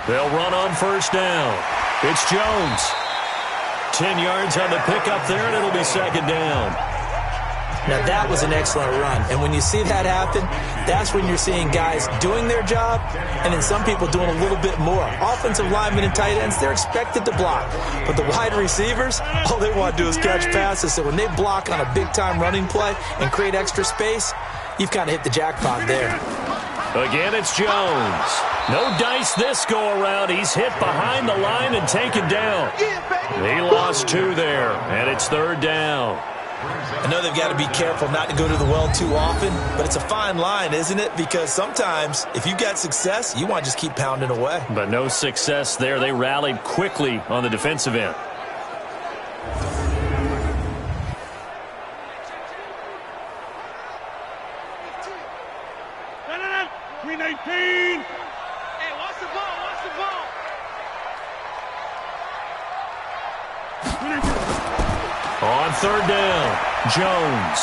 They'll run on first down. It's Jones. 10 yards on the pickup there, and it'll be 2nd down. Now, that was an excellent run. And when you see that happen, that's when you're seeing guys doing their job and then some people doing a little bit more. Offensive linemen and tight ends, they're expected to block. But the wide receivers, all they want to do is catch passes. So when they block on a big-time running play and create extra space, you've kind of hit the jackpot there. Again, it's Jones. No dice this go-around. He's hit behind the line and taken down. He lost 2 there, and it's 3rd down. I know they've got to be careful not to go to the well too often, but it's a fine line, isn't it? Because sometimes, if you've got success, you want to just keep pounding away. But no success there. They rallied quickly on the defensive end. On 3rd down, Jones.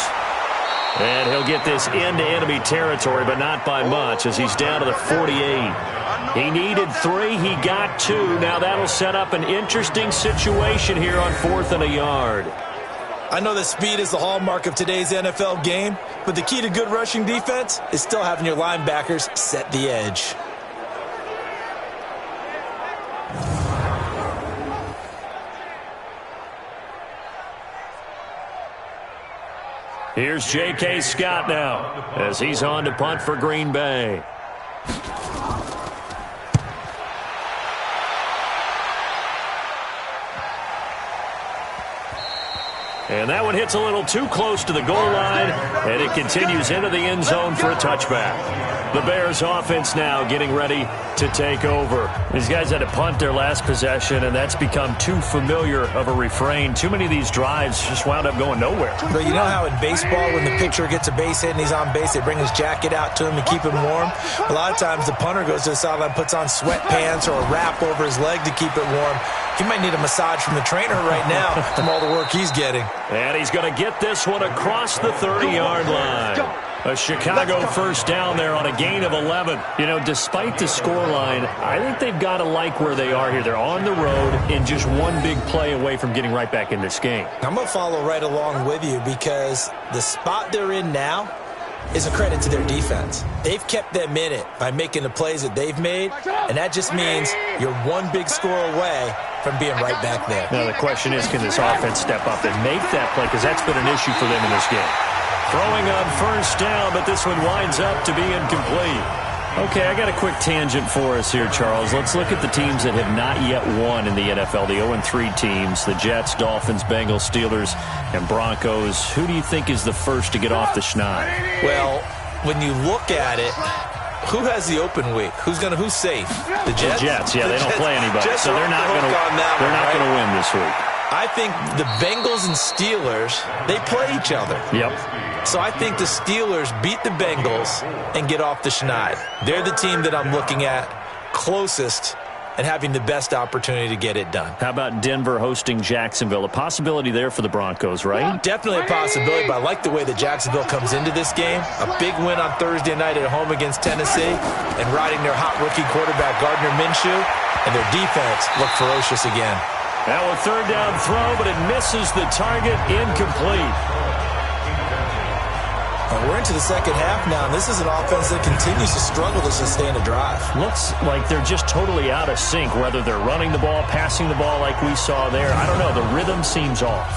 And he'll get this into enemy territory, but not by much, as he's down to the 48. He needed 3. He got 2. Now that'll set up an interesting situation here on 4th and a yard. I know that speed is the hallmark of today's NFL game, but the key to good rushing defense is still having your linebackers set the edge. Here's J.K. Scott now as he's on to punt for Green Bay. And that one hits a little too close to the goal line, and it continues into the end zone for a touchback. The Bears offense now getting ready to take over. These guys had to punt their last possession, and that's become too familiar of a refrain. Too many of these drives just wound up going nowhere. But you know how in baseball, when the pitcher gets a base hit and he's on base, they bring his jacket out to him to keep him warm? A lot of times the punter goes to the sideline, puts on sweatpants or a wrap over his leg to keep it warm. He might need a massage from the trainer right now from all the work he's getting. And he's going to get this one across the 30-yard line. A Chicago first down there on a gain of 11. You know, despite the scoreline, I think they've got to like where they are here. They're on the road and just one big play away from getting right back in this game. I'm going to follow right along with you because the spot they're in now is a credit to their defense. They've kept them in it by making the plays that they've made, and that just means you're one big score away from being right back there. Now the question is, can this offense step up and make that play? Because that's been an issue for them in this game. Throwing on first down, but this one winds up to be incomplete. Okay, I got a quick tangent for us here, Charles. Let's look at the teams that have not yet won in the NFL. The 0-3 teams, the Jets, Dolphins, Bengals, Steelers, and Broncos. Who do you think is the first to get off the schneid? Well, when you look at it, who has the open week? Who's safe? The Jets? The Jets, yeah, they don't play anybody, so they're not going to win this week. I think the Bengals and Steelers, they play each other. Yep. So I think the Steelers beat the Bengals and get off the schneid. They're the team that I'm looking at closest and having the best opportunity to get it done. How about Denver hosting Jacksonville? A possibility there for the Broncos, right? Definitely a possibility, but I like the way that Jacksonville comes into this game. A big win on Thursday night at home against Tennessee and riding their hot rookie quarterback Gardner Minshew, and their defense looked ferocious again. Now a third down throw, but it misses the target, incomplete. We're into the second half now, and this is an offense that continues to struggle to sustain a drive. Looks like they're just totally out of sync, whether they're running the ball, passing the ball like we saw there. I don't know. The rhythm seems off.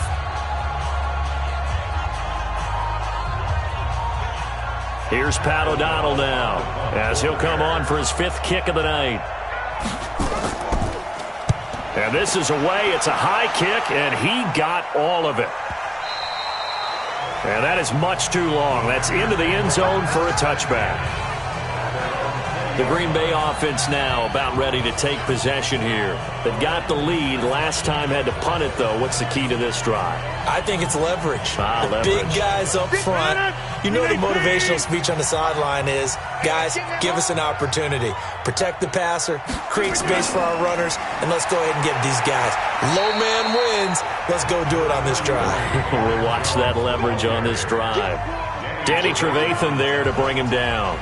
Here's Pat O'Donnell now, as he'll come on for his 5th kick of the night. And this is away. It's a high kick, and he got all of it. And that is much too long. That's into the end zone for a touchback. The Green Bay offense now about ready to take possession here. They've got the lead. Last time had to punt it, though. What's the key to this drive? I think it's leverage. Leverage. Big guys up front. You know the motivational speech on the sideline is, guys, give us an opportunity. Protect the passer, create space for our runners, and let's go ahead and get these guys. Low man wins. Let's go do it on this drive. We'll watch that leverage on this drive. Danny Trevathan there to bring him down.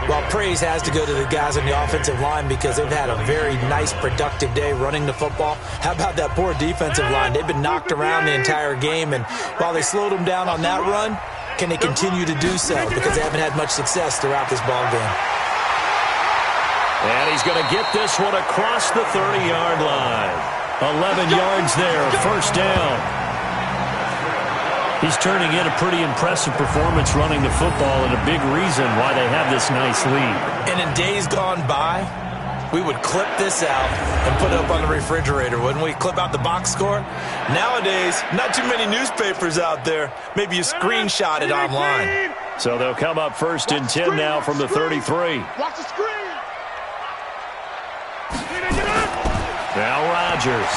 Well, praise has to go to the guys on the offensive line because they've had a very nice, productive day running the football. How about that poor defensive line? They've been knocked around the entire game, and while they slowed them down on that run, can they continue to do so? Because they haven't had much success throughout this ball game. And he's going to get this one across the 30-yard line. 11 yards there, first down. He's turning in a pretty impressive performance running the football, and a big reason why they have this nice lead. And in days gone by, we would clip this out and put it up on the refrigerator, wouldn't we? Clip out the box score. Nowadays, not too many newspapers out there. Maybe you screenshot it online. So they'll come up first and 10 now from the 33. Watch the screen. Now Rodgers.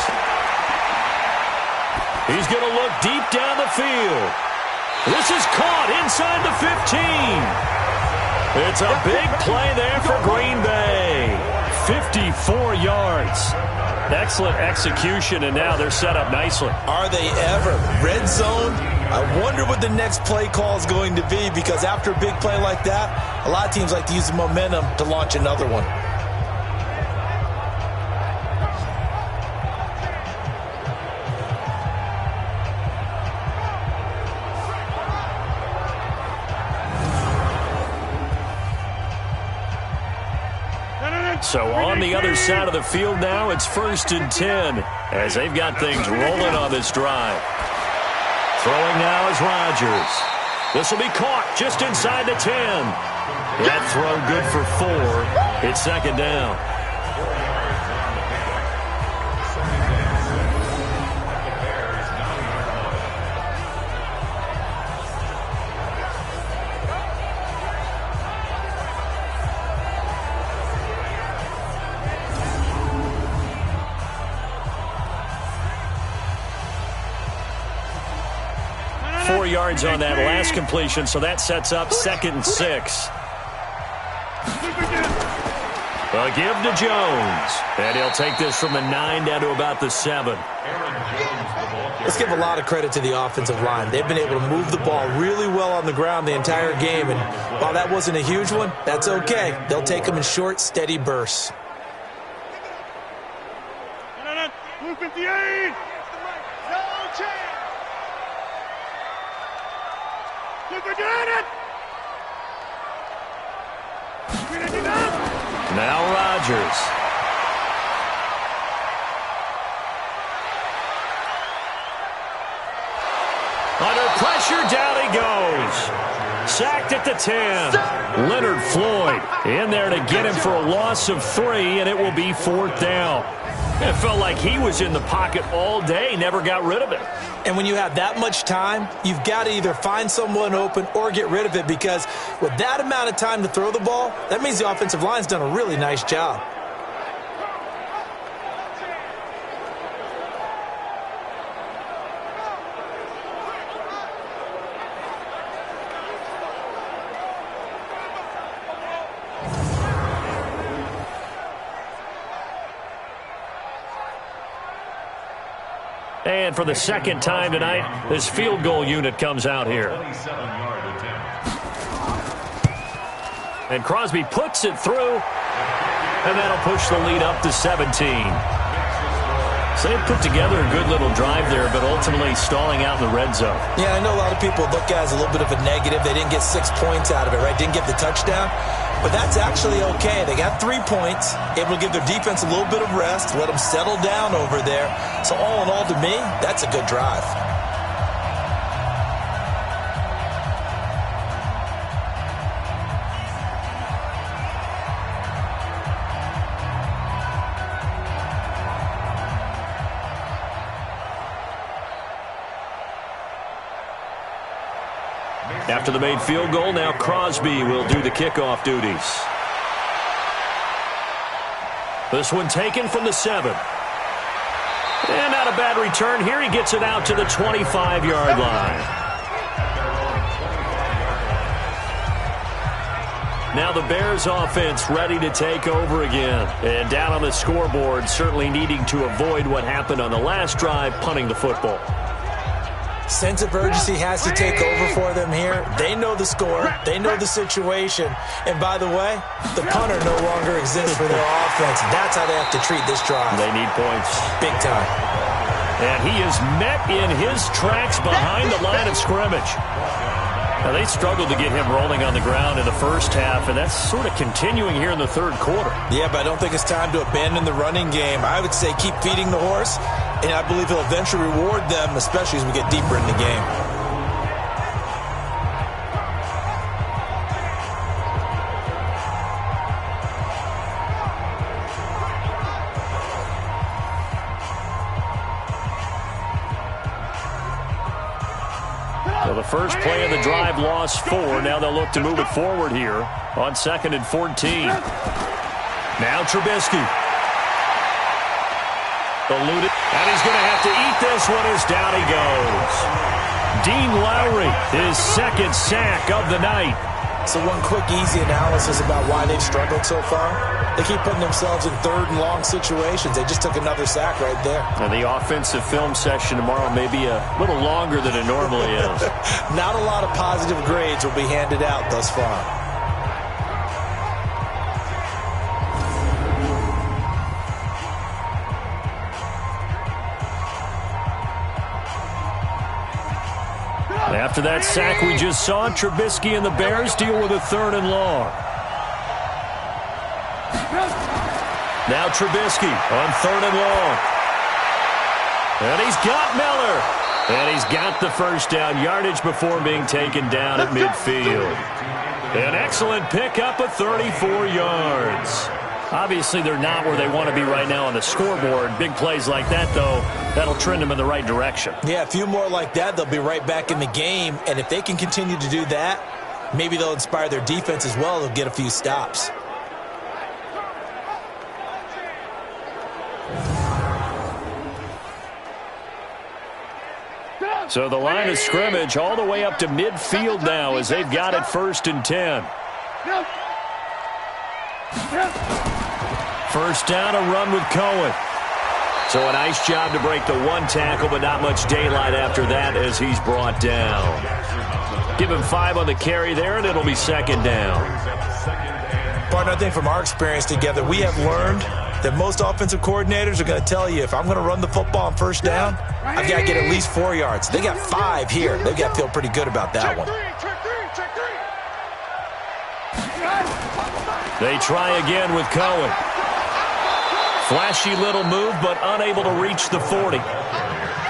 He's going to look deep down the field. This is caught inside the 15. It's a big play there for Green Bay. 54 4 yards. Excellent execution, and now they're set up nicely. Are they ever? Red zone? I wonder what the next play call is going to be, because after a big play like that, a lot of teams like to use the momentum to launch another one. So on the other side of the field now, it's 1st and 10 as they've got things rolling on this drive. Throwing now is Rodgers. This will be caught just inside the 10. That throw good for 4. It's 2nd down. Yards on that last completion, so that sets up 2nd and 6. A give to Jones, and he'll take this from the 9 down to about the 7. Let's give a lot of credit to the offensive line. They've been able to move the ball really well on the ground the entire game, and while that wasn't a huge one, that's okay. They'll take them in short, steady bursts. 258! No chance! Now Rodgers. Under pressure, down he goes. Sacked at the 10. Leonard Floyd in there to get him for a loss of 3, and it will be 4th down. It felt like he was in the pocket all day, never got rid of it. And when you have that much time, you've got to either find someone open or get rid of it, because with that amount of time to throw the ball, that means the offensive line's done a really nice job. And for the 2nd time tonight, this field goal unit comes out here. And Crosby puts it through, and that'll push the lead up to 17. So they put together a good little drive there, but ultimately stalling out in the red zone. Yeah, I know a lot of people look at it as a little bit of a negative. They didn't get 6 points out of it, right? Didn't get the touchdown. But that's actually okay. They got 3 points, able to give their defense a little bit of rest, let them settle down over there. So all in all, to me, that's a good drive. After the made field goal, now Crosby will do the kickoff duties. This one taken from the 7. And not a bad return here. He gets it out to the 25-yard line. Now the Bears offense ready to take over again. And down on the scoreboard, certainly needing to avoid what happened on the last drive, punting the football. Sense of urgency has to take over for them here. They know the score. They know the situation. And by the way, the punter no longer exists for their offense. That's how they have to treat this drive. They need points. Big time. And he is met in his tracks behind the line of scrimmage. Now, they struggled to get him rolling on the ground in the first half, and that's sort of continuing here in the third quarter. Yeah, but I don't think it's time to abandon the running game. I would say keep feeding the horse, and I believe he'll eventually reward them, especially as we get deeper in the game. So the first play of the drive lost 4. Now they'll look to move it forward here on 2nd and 14. Now Trubisky. Eluded. And he's going to have to eat this one as down he goes. Dean Lowry, his 2nd sack of the night. So one quick, easy analysis about why they've struggled so far. They keep putting themselves in third and long situations. They just took another sack right there. And the offensive film session tomorrow may be a little longer than it normally is. Not a lot of positive grades will be handed out thus far. After that sack we just saw, Trubisky and the Bears deal with a 3rd and long. Now Trubisky on 3rd and long. And he's got Miller. And he's got the first down yardage before being taken down at midfield. An excellent pickup of 34 yards. Obviously, they're not where they want to be right now on the scoreboard. Big plays like that, though, that'll trend them in the right direction. Yeah, a few more like that, they'll be right back in the game. And if they can continue to do that, maybe they'll inspire their defense as well. They'll get a few stops. So the line of scrimmage all the way up to midfield now as they've got it 1st and 10. First down, a run with Cohen. So a nice job to break the one tackle, but not much daylight after that as he's brought down. Give him 5 on the carry there, and it'll be 2nd down. Partner, I think from our experience together, we have learned that most offensive coordinators are going to tell you, if I'm going to run the football on 1st down, I've got to get at least 4 yards. They got 5 here. They've got to feel pretty good about that one. They try again with Cohen. Flashy little move, but unable to reach the 40.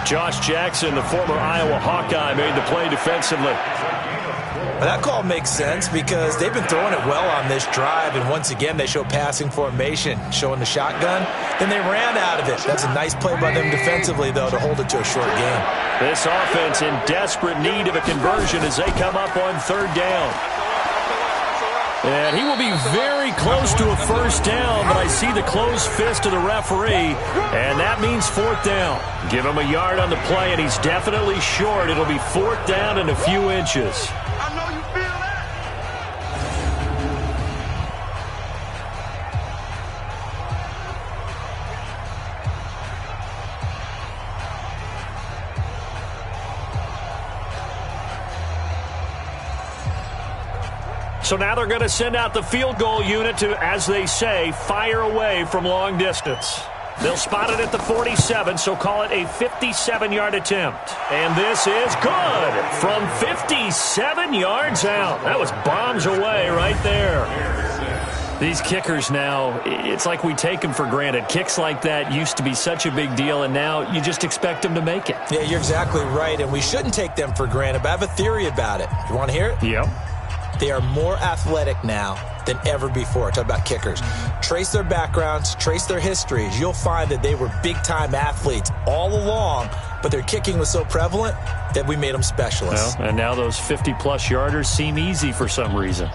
Josh Jackson, the former Iowa Hawkeye, made the play defensively. Well, that call makes sense because they've been throwing it well on this drive, and once again they show passing formation, showing the shotgun. Then they ran out of it. That's a nice play by them defensively, though, to hold it to a short game. This offense in desperate need of a conversion as they come up on 3rd down. And he will be very close to a 1st down, but I see the closed fist of the referee, and that means 4th down. Give him a yard on the play, and he's definitely short. It'll be 4th down and a few inches. I know you feel that. So now they're going to send out the field goal unit to, as they say, fire away from long distance. They'll spot it at the 47, so call it a 57-yard attempt. And this is good from 57 yards out. That was bombs away right there. These kickers now, it's like we take them for granted. Kicks like that used to be such a big deal, and now you just expect them to make it. Yeah, you're exactly right, and we shouldn't take them for granted, but I have a theory about it. You want to hear it? Yep. They are more athletic now than ever before. Talk about kickers. Trace their backgrounds, trace their histories. You'll find that they were big-time athletes all along, but their kicking was so prevalent that we made them specialists. Well, and now those 50-plus yarders seem easy for some reason.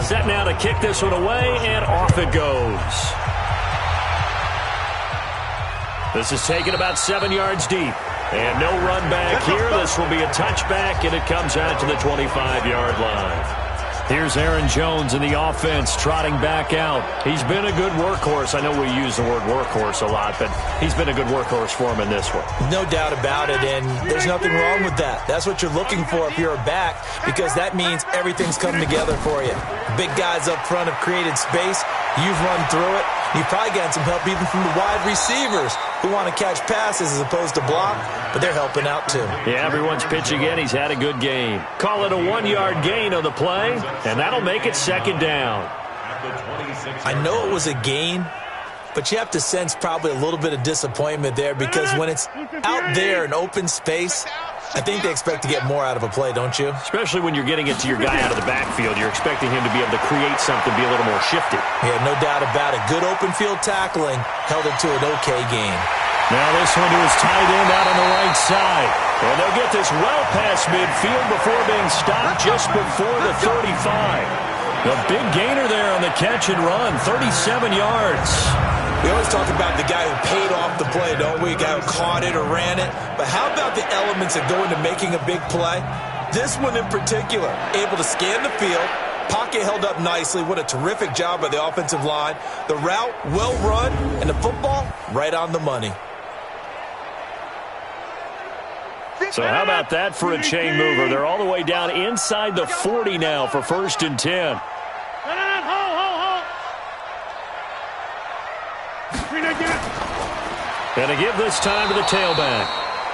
Set now to kick this one away, and off it goes. This is taken about 7 yards deep. And no run back here. This will be a touchback, and it comes out to the 25-yard line. Here's Aaron Jones in the offense trotting back out. He's been a good workhorse. I know we use the word workhorse a lot, but he's been a good workhorse for him in this one. No doubt about it, and there's nothing wrong with that. That's what you're looking for if you're a back, because that means everything's coming together for you. Big guys up front have created space. You've run through it. You've probably gotten some help even from the wide receivers who want to catch passes as opposed to block, but they're helping out too. Yeah, everyone's pitching in. He's had a good game. Call it a 1-yard gain on the play, and that'll make it 2nd down. I know it was a gain, but you have to sense probably a little bit of disappointment there because when it's out there in open space, I think they expect to get more out of a play, don't you? Especially when you're getting it to your guy out of the backfield. You're expecting him to be able to create something, be a little more shifty. Yeah, no doubt about it. Good open field tackling held it to an okay gain. Now this one to his tight end out on the right side. And they'll get this well past midfield before being stopped just before the 35. The big gainer there on the catch and run, 37 yards. We always talk about the guy who paid off the play, don't we? The guy who caught it or ran it. But how about the elements that go into making a big play? This one in particular, able to scan the field, pocket held up nicely. What a terrific job by the offensive line. The route, well run, and the football, right on the money. So how about that for a chain mover? They're all the way down inside the 40 now for 1st and 10. Going to give this time to the tailback.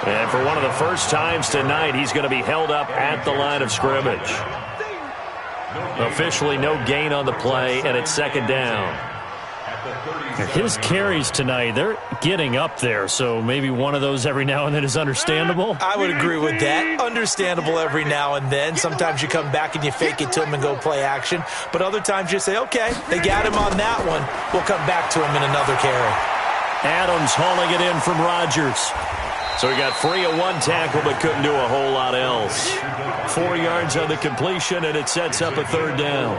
And for one of the first times tonight, he's going to be held up at the line of scrimmage. Officially no gain on the play, and it's 2nd down. His carries tonight, they're getting up there, so maybe one of those every now and then is understandable. I would agree with that. Understandable every now and then. Sometimes you come back and you fake it to him and go play action. But other times you say, okay, they got him on that one. We'll come back to him in another carry. Adams hauling it in from Rodgers. So he got free of one tackle but couldn't do a whole lot else. 4 yards on the completion, and it sets up a 3rd down.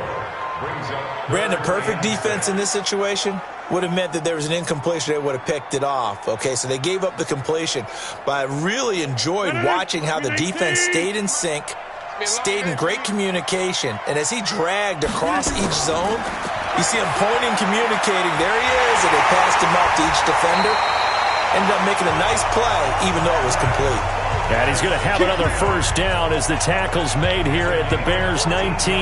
Brandon, perfect defense in this situation would have meant that there was an incompletion. They would have picked it off. Okay, so they gave up the completion. But I really enjoyed watching how the defense stayed in sync, stayed in great communication. And as he dragged across each zone, you see him pointing, communicating. There he is, and they passed him off to each defender. Ended up making a nice play, even though it was complete. And he's going to have another 1st down as the tackle's made here at the Bears 19.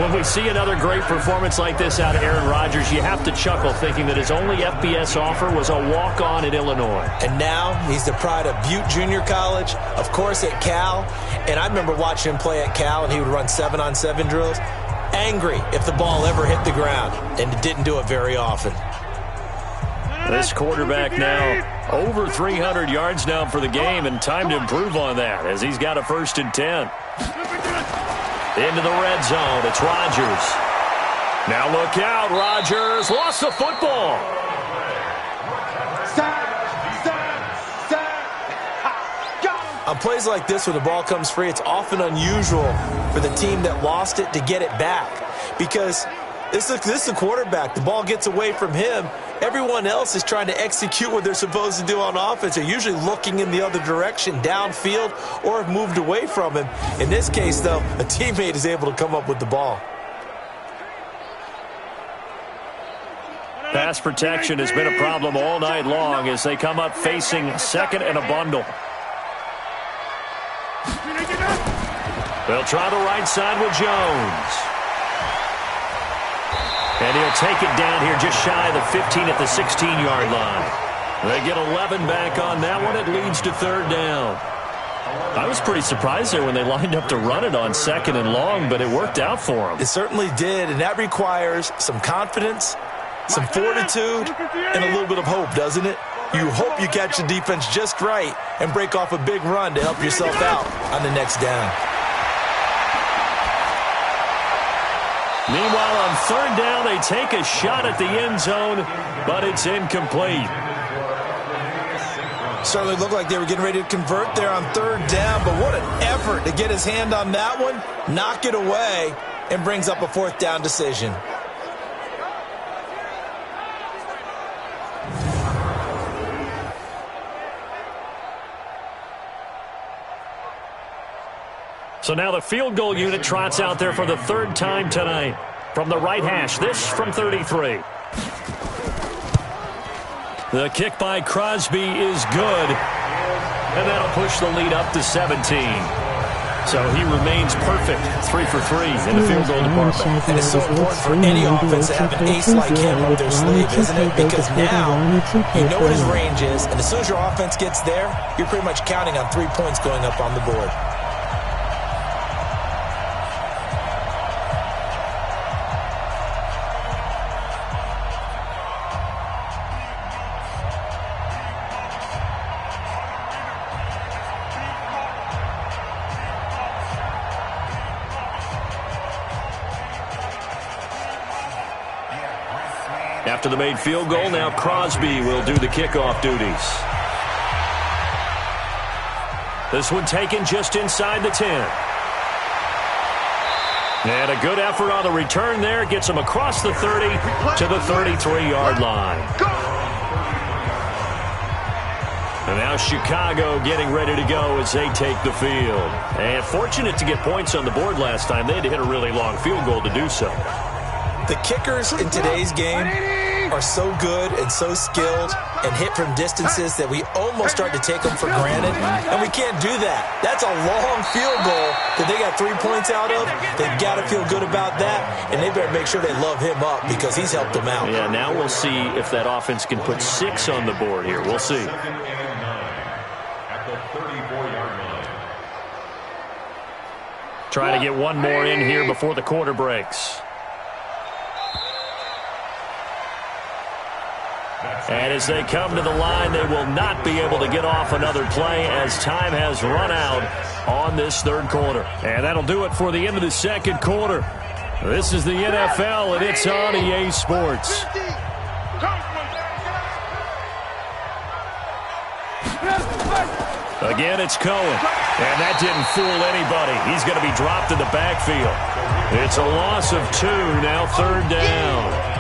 When we see another great performance like this out of Aaron Rodgers, you have to chuckle thinking that his only FBS offer was a walk-on at Illinois. And now he's the pride of Butte Junior College, of course at Cal. And I remember watching him play at Cal, and he would run 7-on-7 drills. Angry if the ball ever hit the ground, and it didn't do it very often. This quarterback now over 300 yards now for the game, and time to improve on that as he's got a 1st and 10. Into the red zone. It's Rodgers. Now look out. Rodgers lost the football. On plays like this, when the ball comes free, it's often unusual for the team that lost it to get it back. Because this is the quarterback. The ball gets away from him. Everyone else is trying to execute what they're supposed to do on offense. They're usually looking in the other direction, downfield, or have moved away from him. In this case, though, a teammate is able to come up with the ball. Pass protection has been a problem all night long as they come up facing 2nd and a bundle. They'll try the right side with Jones. And he'll take it down here just shy of the 15 at the 16-yard line. They get 11 back on that one. It leads to 3rd down. I was pretty surprised there when they lined up to run it on 2nd and long, but it worked out for them. It certainly did, and that requires some confidence, some fortitude, and a little bit of hope, doesn't it? You hope you catch the defense just right and break off a big run to help yourself out on the next down. Meanwhile, on 3rd down, they take a shot at the end zone, but it's incomplete. Certainly looked like they were getting ready to convert there on 3rd down, but what an effort to get his hand on that one, knock it away, and brings up a 4th down decision. So now the field goal unit trots out there for the 3rd time tonight. From the right hash, this from 33. The kick by Crosby is good. And that'll push the lead up to 17. So he remains perfect, 3 for 3 in the field goal department. And it's so important for any offense to have an ace like him up their sleeve, isn't it? Because now you know what his range is, and as soon as your offense gets there, you're pretty much counting on 3 points going up on the board. After the made field goal, now Crosby will do the kickoff duties. This one taken just inside the 10. And a good effort on the return there. Gets him across the 30 to the 33-yard line. And now Chicago getting ready to go as they take the field. And fortunate to get points on the board last time. They had to hit a really long field goal to do so. The kickers in today's game are so good and so skilled and hit from distances that we almost start to take them for granted, and we can't do that. That's a long field goal that they got 3 points out of. They've got to feel good about that, and they better make sure they love him up because he's helped them out. Yeah, now we'll see if that offense can put 6 on the board here. We'll see. At the 34-yard line. Trying to get one more in here before the quarter breaks. And as they come to the line, they will not be able to get off another play as time has run out on this third quarter. And that'll do it for the end of the second quarter. This is the NFL, and it's on EA Sports. Again, it's Cohen. And that didn't fool anybody. He's going to be dropped in the backfield. It's a loss of 2, now third down.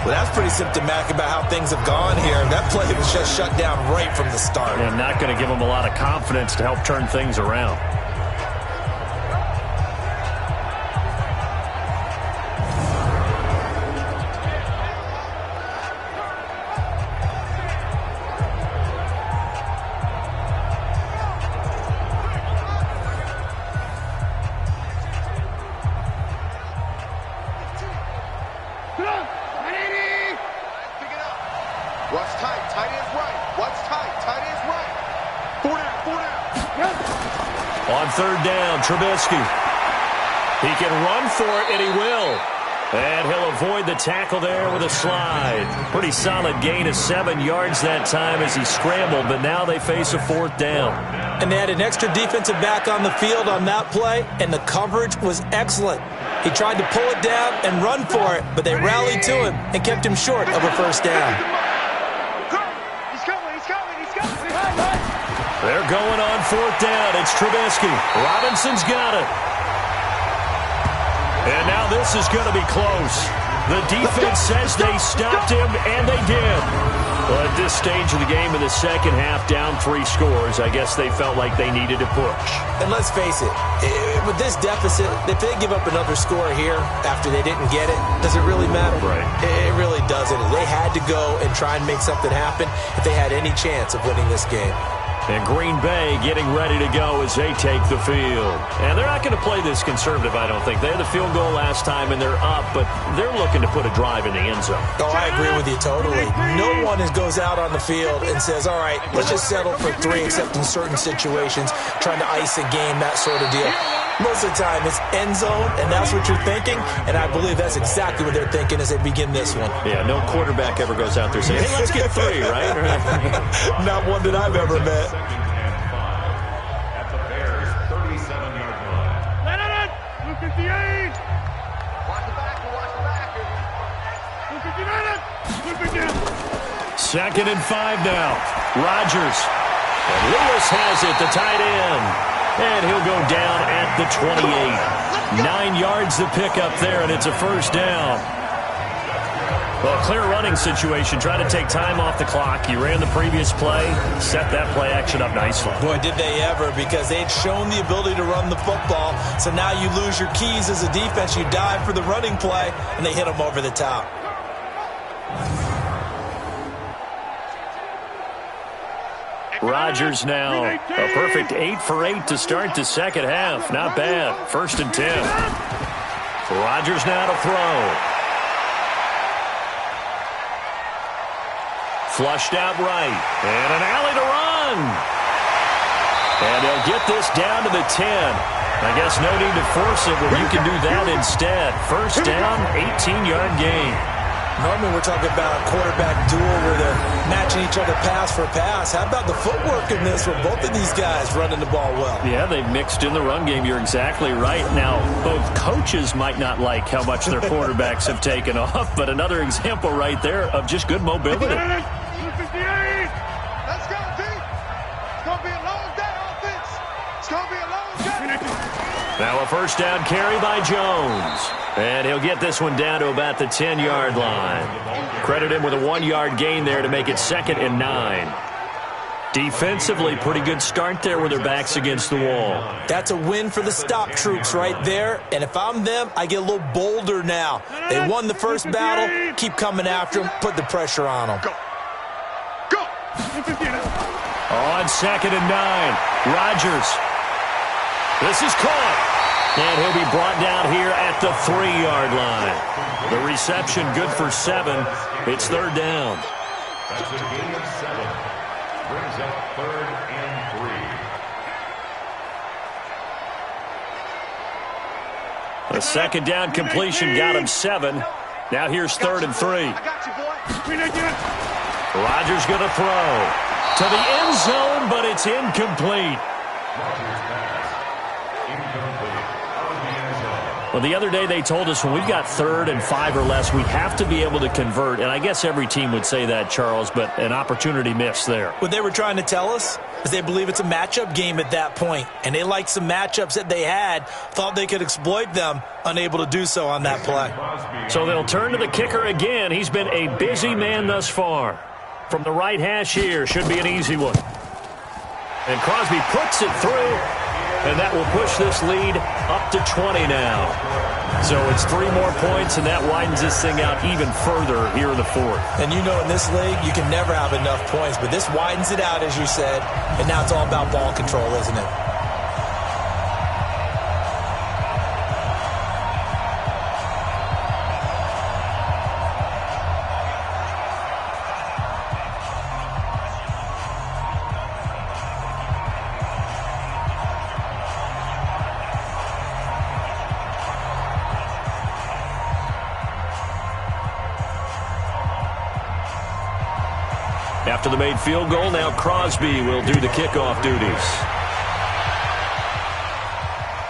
Well, that's pretty symptomatic about how things have gone here. That play was just shut down right from the start. And not going to give them a lot of confidence to help turn things around. What's tight? Tight ends right. What's tight? Tight ends right. 4 down. On third down, Trubisky. He can run for it, and he will. And he'll avoid the tackle there with a slide. Pretty solid gain of 7 yards that time as he scrambled, but now they face a 4th down. And they had an extra defensive back on the field on that play, and the coverage was excellent. He tried to pull it down and run for it, but they rallied to him and kept him short of a first down. They're going on 4th down. It's Trubisky. Robinson's got it. And now this is going to be close. The defense says they stopped him, and they did. Well, at this stage of the game in the second half, down 3 scores, I guess they felt like they needed to push. And let's face it, with this deficit, if they give up another score here after they didn't get it, does it really matter? Right. It really doesn't. They had to go and try and make something happen if they had any chance of winning this game. And Green Bay getting ready to go as they take the field. And they're not going to play this conservative, I don't think. They had the field goal last time, and they're up, but they're looking to put a drive in the end zone. Oh, I agree with you totally. No one goes out on the field and says, all right, let's just settle for 3, except in certain situations, trying to ice a game, that sort of deal. Most of the time, it's end zone, and that's what you're thinking, and I believe that's exactly what they're thinking as they begin this one. Yeah, no quarterback ever goes out there saying, hey, let's get 3, right? Not one that I've ever met. At the Bears' 37-yard line. Let it! Look at the 8! Watch the backer, watch the backer. Look at the 8! Look at him! 2nd and 5 now. Rodgers. And Lewis has it, the tight end. And he'll go down at the 28. 9 yards to pick up there, and it's a first down. Well, clear running situation. Trying to take time off the clock. You ran the previous play, set that play action up nicely. Boy, did they ever, because they had shown the ability to run the football. So now you lose your keys as a defense. You dive for the running play, and they hit them over the top. Rodgers now a perfect 8 for 8 to start the second half. Not bad. 1st and 10. Rodgers now to throw. Flushed out right. And an alley to run. And they'll get this down to the 10. I guess no need to force it when you can do that instead. First down, 18-yard gain. Normally we're talking about a quarterback duel where they're matching each other pass for pass. How about the footwork in this with both of these guys running the ball well? Yeah, they've mixed in the run game. You're exactly right. Now, both coaches might not like how much their quarterbacks have taken off, but another example right there of just good mobility. Look at the 8! Let's go, team! It's going to be a long day, offense! It's going to be a long day! Now a first down carry by Jones. And he'll get this one down to about the 10-yard line. Credit him with a 1-yard gain there to make it 2nd and 9. Defensively, pretty good start there with their backs against the wall. That's a win for the stop troops right there. And if I'm them, I get a little bolder now. They won the first battle. Keep coming after them. Put the pressure on them. Go. On 2nd and 9, Rodgers. This is caught. And he'll be brought down here at the 3-yard line. The reception good for 7. It's 3rd down. That's a gain of 7. Brings up 3rd and 3. A 2nd down completion got him 7. Now here's 3rd and 3. I got you, boy. Rodgers going to throw to the end zone, but it's incomplete. Rodgers pass. Incomplete. Out of the end zone. Well, the other day they told us when we've got 3rd and 5 or less, we have to be able to convert. And I guess every team would say that, Charles, but an opportunity missed there. What they were trying to tell us is they believe it's a matchup game at that point. And they liked some matchups that they had, thought they could exploit them, unable to do so on that play. So they'll turn to the kicker again. He's been a busy man thus far. From the right hash here, should be an easy one. And Crosby puts it through, and that will push this lead up to 20 now. So it's 3 more points, and that widens this thing out even further here in the 4th. And you know in this league, you can never have enough points, but this widens it out, as you said, and now it's all about ball control, isn't it? After the made field goal, now Crosby will do the kickoff duties.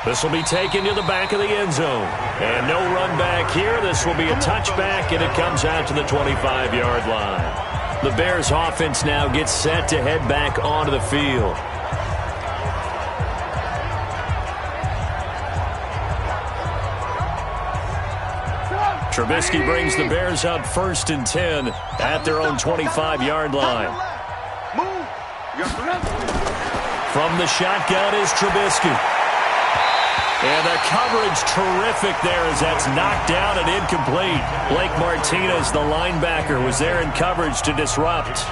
This will be taken to the back of the end zone. And no run back here. This will be a touchback, and it comes out to the 25-yard line. The Bears offense now gets set to head back onto the field. Trubisky brings the Bears up 1st and 10 at their own 25-yard line. From the shotgun is Trubisky. And the coverage terrific there as that's knocked down and incomplete. Blake Martinez, the linebacker, was there in coverage to disrupt.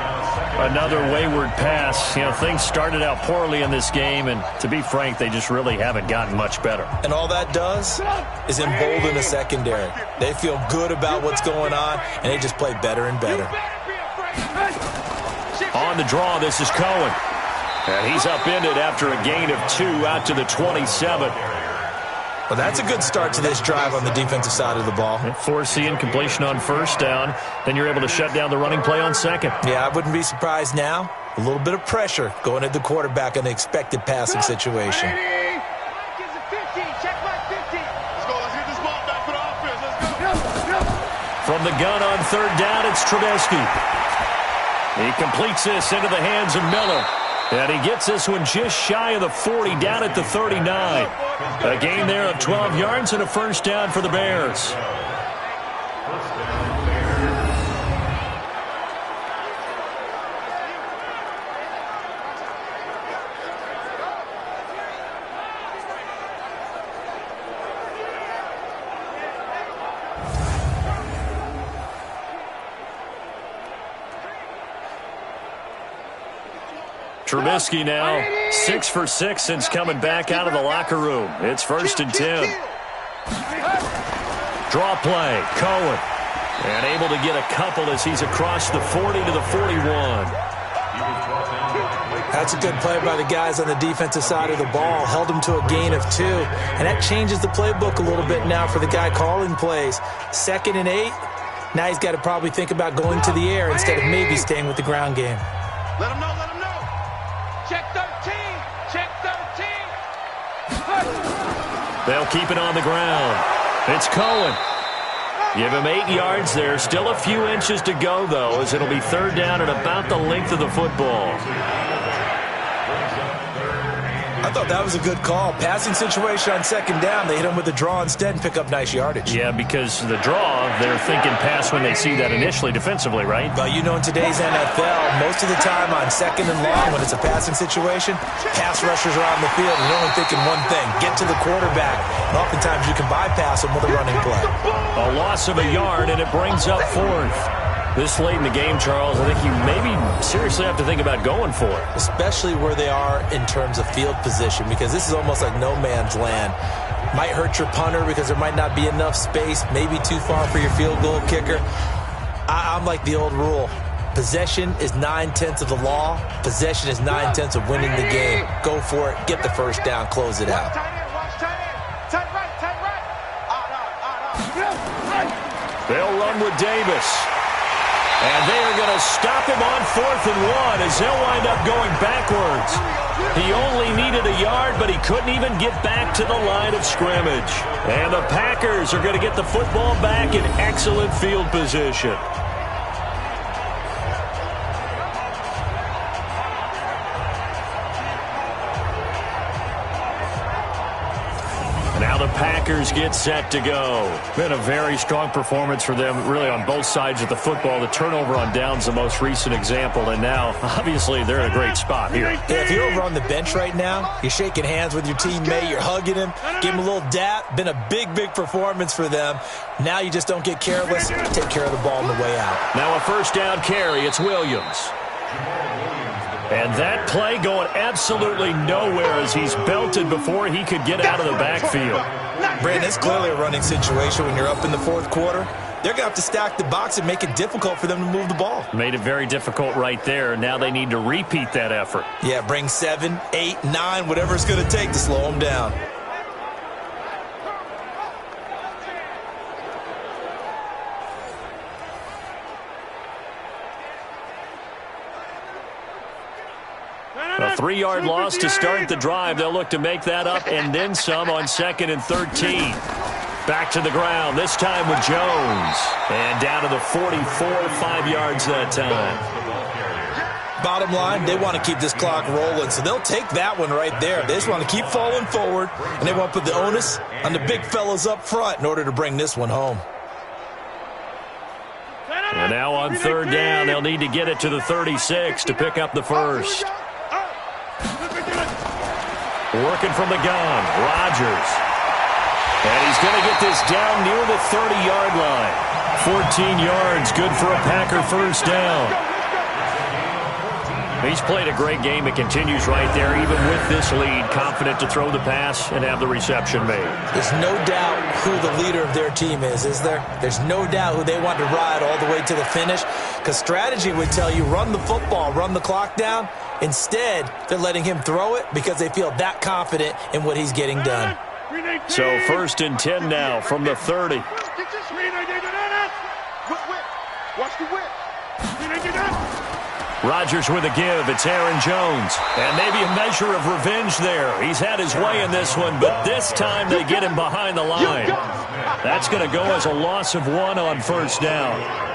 Another wayward pass. You know, things started out poorly in this game, and to be frank, they just really haven't gotten much better. And all that does is embolden the secondary. They feel good about what's going on, and they just play better and better. On the draw, this is Cohen. And he's upended after a gain of 2 out to the 27. Well, that's a good start to this drive on the defensive side of the ball. Force incompletion on 1st down. Then you're able to shut down the running play on 2nd. Yeah, I wouldn't be surprised now. A little bit of pressure going at the quarterback in an expected passing situation. From the gun on 3rd down, it's Trubisky. He completes this into the hands of Miller. And he gets this one just shy of the 40, down at the 39. A gain there of 12 yards and a 1st down for the Bears. Trubisky now 6 for 6 since coming back out of the locker room. It's 1st and 10. Draw play, Cohen. And able to get a couple as he's across the 40 to the 41. That's a good play by the guys on the defensive side of the ball. Held them to a gain of 2. And that changes the playbook a little bit now for the guy calling plays. 2nd and 8. Now he's got to probably think about going to the air instead of maybe staying with the ground game. Let him know, let him know. Check 13, check 13. They'll keep it on the ground. It's Cohen. Give him 8 yards there. Still a few inches to go, though, as it'll be 3rd down at about the length of the football. I thought that was a good call. Passing situation on second down. They hit him with the draw instead and pick up nice yardage. Yeah, because the draw, they're thinking pass when they see that initially defensively, right? Well, you know, in today's NFL, most of the time on second and long, when it's a passing situation, pass rushers are on the field. And you're only thinking one thing, get to the quarterback. And oftentimes you can bypass them with a running play. A loss of a yard, and it brings up fourth. This late in the game, Charles, I think you maybe seriously have to think about going for it. Especially where they are in terms of field position, because this is almost like no man's land. Might hurt your punter because there might not be enough space, maybe too far for your field goal kicker. I'm like the old rule. Possession is 9/10 of the law. Possession is 9/10 of winning the game. Go for it. Get the first down. Close it out. They'll run with Davis. And they are going to stop him on 4th and 1 as they'll wind up going backwards. He only needed a yard, but he couldn't even get back to the line of scrimmage. And the Packers are going to get the football back in excellent field position. Now the Packers get set to go. Been a very strong performance for them, really on both sides of the football. The turnover on downs the most recent example, and now, obviously, they're in a great spot here. Yeah, if you're over on the bench right now, you're shaking hands with your teammate, you're hugging him, give him a little dap. Been a big, big performance for them. Now you just don't get careless. Take care of the ball on the way out. Now a first down carry. It's Williams. And that play going absolutely nowhere as he's belted before he could get out of the backfield. Brandon, it's clearly a running situation when you're up in the fourth quarter. They're going to have to stack the box and make it difficult for them to move the ball. Made it very difficult right there. Now they need to repeat that effort. Yeah, bring 7, 8, 9, whatever it's going to take to slow them down. A 3-yard loss to start the drive. They'll look to make that up and then some on 2nd and 13. Back to the ground, this time with Jones. And down to the 44, 5 yards that time. Bottom line, they want to keep this clock rolling, so they'll take that one right there. They just want to keep falling forward, and they want to put the onus on the big fellas up front in order to bring this one home. And now on 3rd down, they'll need to get it to the 36 to pick up the first. Working from the gun, Rodgers. And he's going to get this down near the 30-yard line. 14 yards, good for a Packer first down. He's played a great game. It continues right there, even with this lead, confident to throw the pass and have the reception made. There's no doubt who the leader of their team is there? There's no doubt who they want to ride all the way to the finish, because strategy would tell you run the football, run the clock down. Instead, they're letting him throw it because they feel that confident in what he's getting done. So 1st and 10 now from the 30. Watch the whip. Rodgers with a give. It's Aaron Jones. And maybe a measure of revenge there. He's had his way in this one, but this time they get him behind the line. That's going to go as a loss of 1 on 1st down.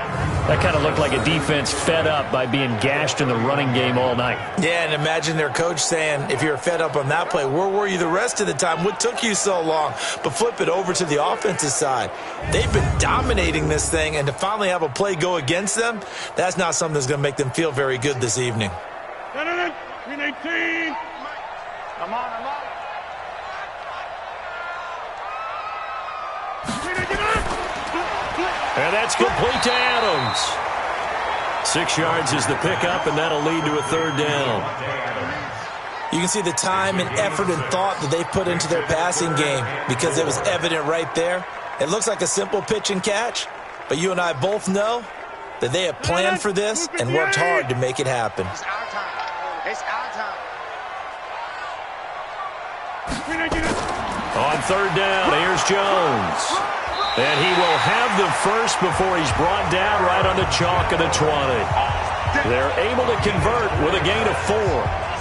That kind of looked like a defense fed up by being gashed in the running game all night. Yeah, and imagine their coach saying, if you're fed up on that play, where were you the rest of the time? What took you so long? But flip it over to the offensive side. They've been dominating this thing, and to finally have a play go against them, that's not something that's going to make them feel very good this evening. 318. Come on. And that's complete to Adams. 6 yards is the pickup, and that'll lead to a 3rd down. You can see the time and effort and thought that they put into their passing game because it was evident right there. It looks like a simple pitch and catch, but you and I both know that they have planned for this and worked hard to make it happen. It's our time. It's our time. On 3rd down, here's Jones. And he will have the first before he's brought down right on the chalk of the 20. They're able to convert with a gain of 4.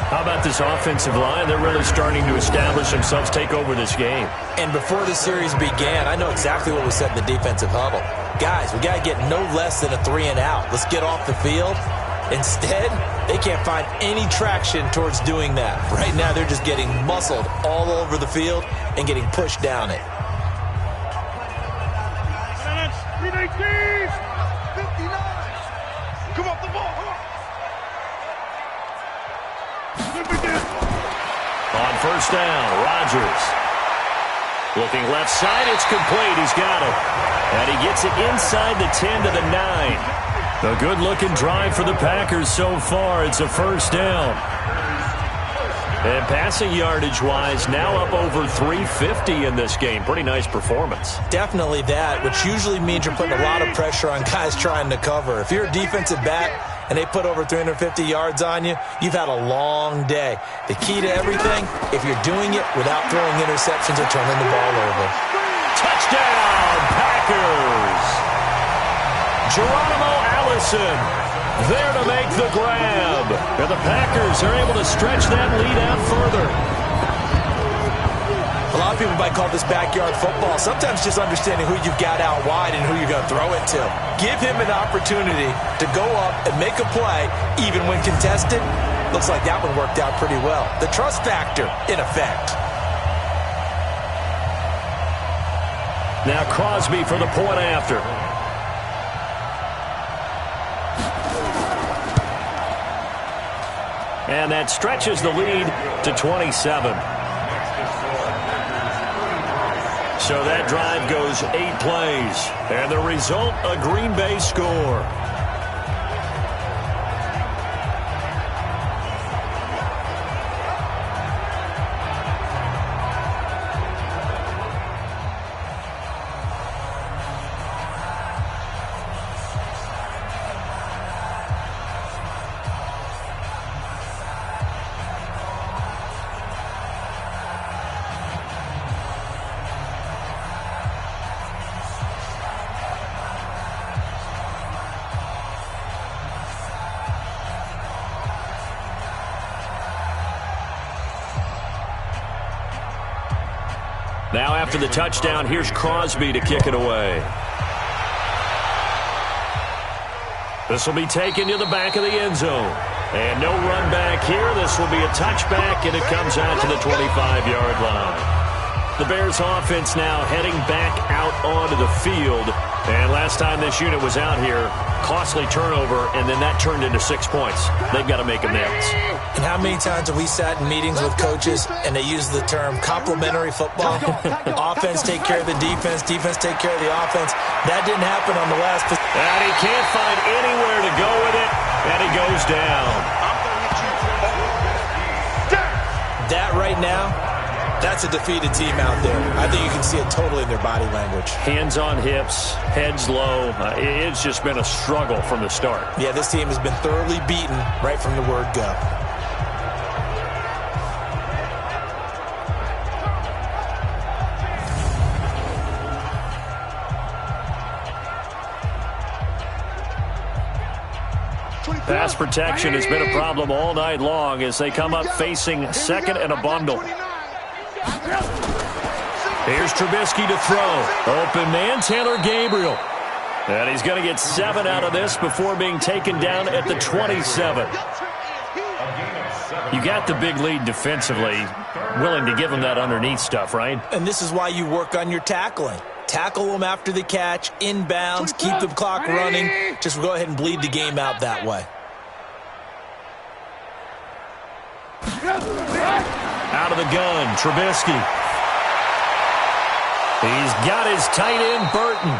How about this offensive line? They're really starting to establish themselves, take over this game. And before the series began, I know exactly what was said in the defensive huddle. Guys, we got to get no less than a 3 and out. Let's get off the field. Instead, They can't find any traction towards doing that. Right now, they're just getting muscled all over the field and getting pushed down it. 59. Come off the ball. On first down, Rodgers. Looking left side, it's complete. He's got it. And he gets it inside the 10 to the 9. A good-looking drive for the Packers so far. It's a first down. And passing yardage-wise, now up over 350 in this game. Pretty nice performance. Definitely that, which usually means you're putting a lot of pressure on guys trying to cover. If you're a defensive back and they put over 350 yards on you, you've had a long day. The key to everything, if you're doing it without throwing interceptions or turning the ball over. Touchdown, Packers! Geronimo Allison there to make the grab. And the Packers are able to stretch that lead out further. A lot of people might call this backyard football. Sometimes just understanding who you've got out wide and who you're going to throw it to. Give him an opportunity to go up and make a play, even when contested. Looks like that one worked out pretty well. The trust factor, in effect. Now Crosby for the point after. And that stretches the lead to 27. So that drive goes 8 plays. And the result, a Green Bay score. Now after the touchdown, here's Crosby to kick it away. This will be taken to the back of the end zone. And no run back here. This will be a touchback, and it comes out to the 25-yard line. The Bears offense now heading back out onto the field. And last time this unit was out here, costly turnover, and then that turned into 6 points. They've got to make amends. And how many times have we sat in meetings with coaches and they use the term complementary football? Offense take care of the defense, defense take care of the offense. That didn't happen on the last. And he can't find anywhere to go with it, and he goes down. That right now, that's a defeated team out there. I think you can see it totally in their body language. Hands on hips, heads low. It's just been a struggle from the start. Yeah, this team has been thoroughly beaten right from the word go. Pass protection has been a problem all night long as they come up facing second and a bundle. Here's Trubisky to throw. Open man, Taylor Gabriel. And he's going to get 7 out of this before being taken down at the 27. You got the big lead defensively. Willing to give him that underneath stuff, right? And this is why you work on your tackling. Tackle them after the catch, inbounds, keep the clock running. Just go ahead and bleed the game out that way. Out of the gun, Trubisky. He's got his tight end, Burton.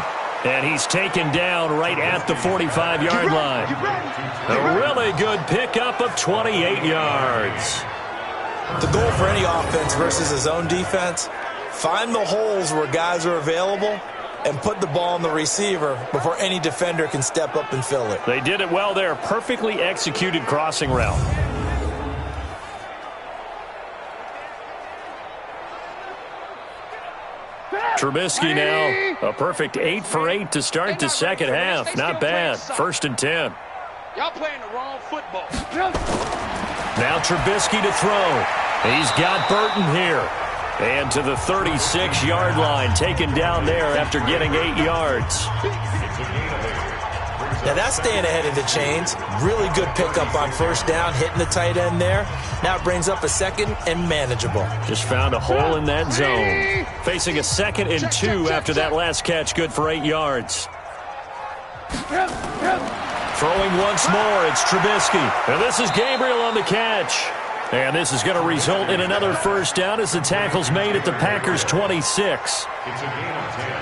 And he's taken down right at the 45-yard line. A really good pickup of 28 yards. The goal for any offense versus his own defense, find the holes where guys are available and put the ball on the receiver before any defender can step up and fill it. They did it well there. Perfectly executed crossing route. Trubisky now a perfect 8 for 8 to start the second half. Not bad. 1st and 10. Y'all playing the wrong football. Now Trubisky to throw. He's got Burton here. And to the 36-yard line, taken down there after getting 8 yards. Now that's staying ahead of the chains. Really good pickup on first down, hitting the tight end there. Now it brings up a second and manageable. Just found a hole in that zone. Facing a 2nd and 2 after that last catch, good for 8 yards. Throwing once more, it's Trubisky. And this is Gabriel on the catch. And this is going to result in another first down as the tackle's made at the Packers' 26. It's a gain of 10.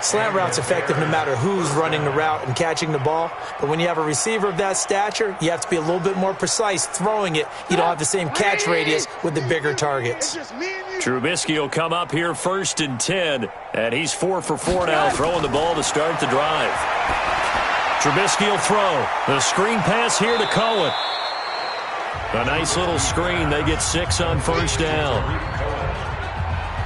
Slant route's effective no matter who's running the route and catching the ball. But when you have a receiver of that stature, you have to be a little bit more precise throwing it. You don't have the same catch radius with the bigger targets. Trubisky will come up here 1st and 10. And he's 4 for 4 now, throwing the ball to start the drive. Trubisky will throw. The screen pass here to Cohen. A nice little screen. They get 6 on first down.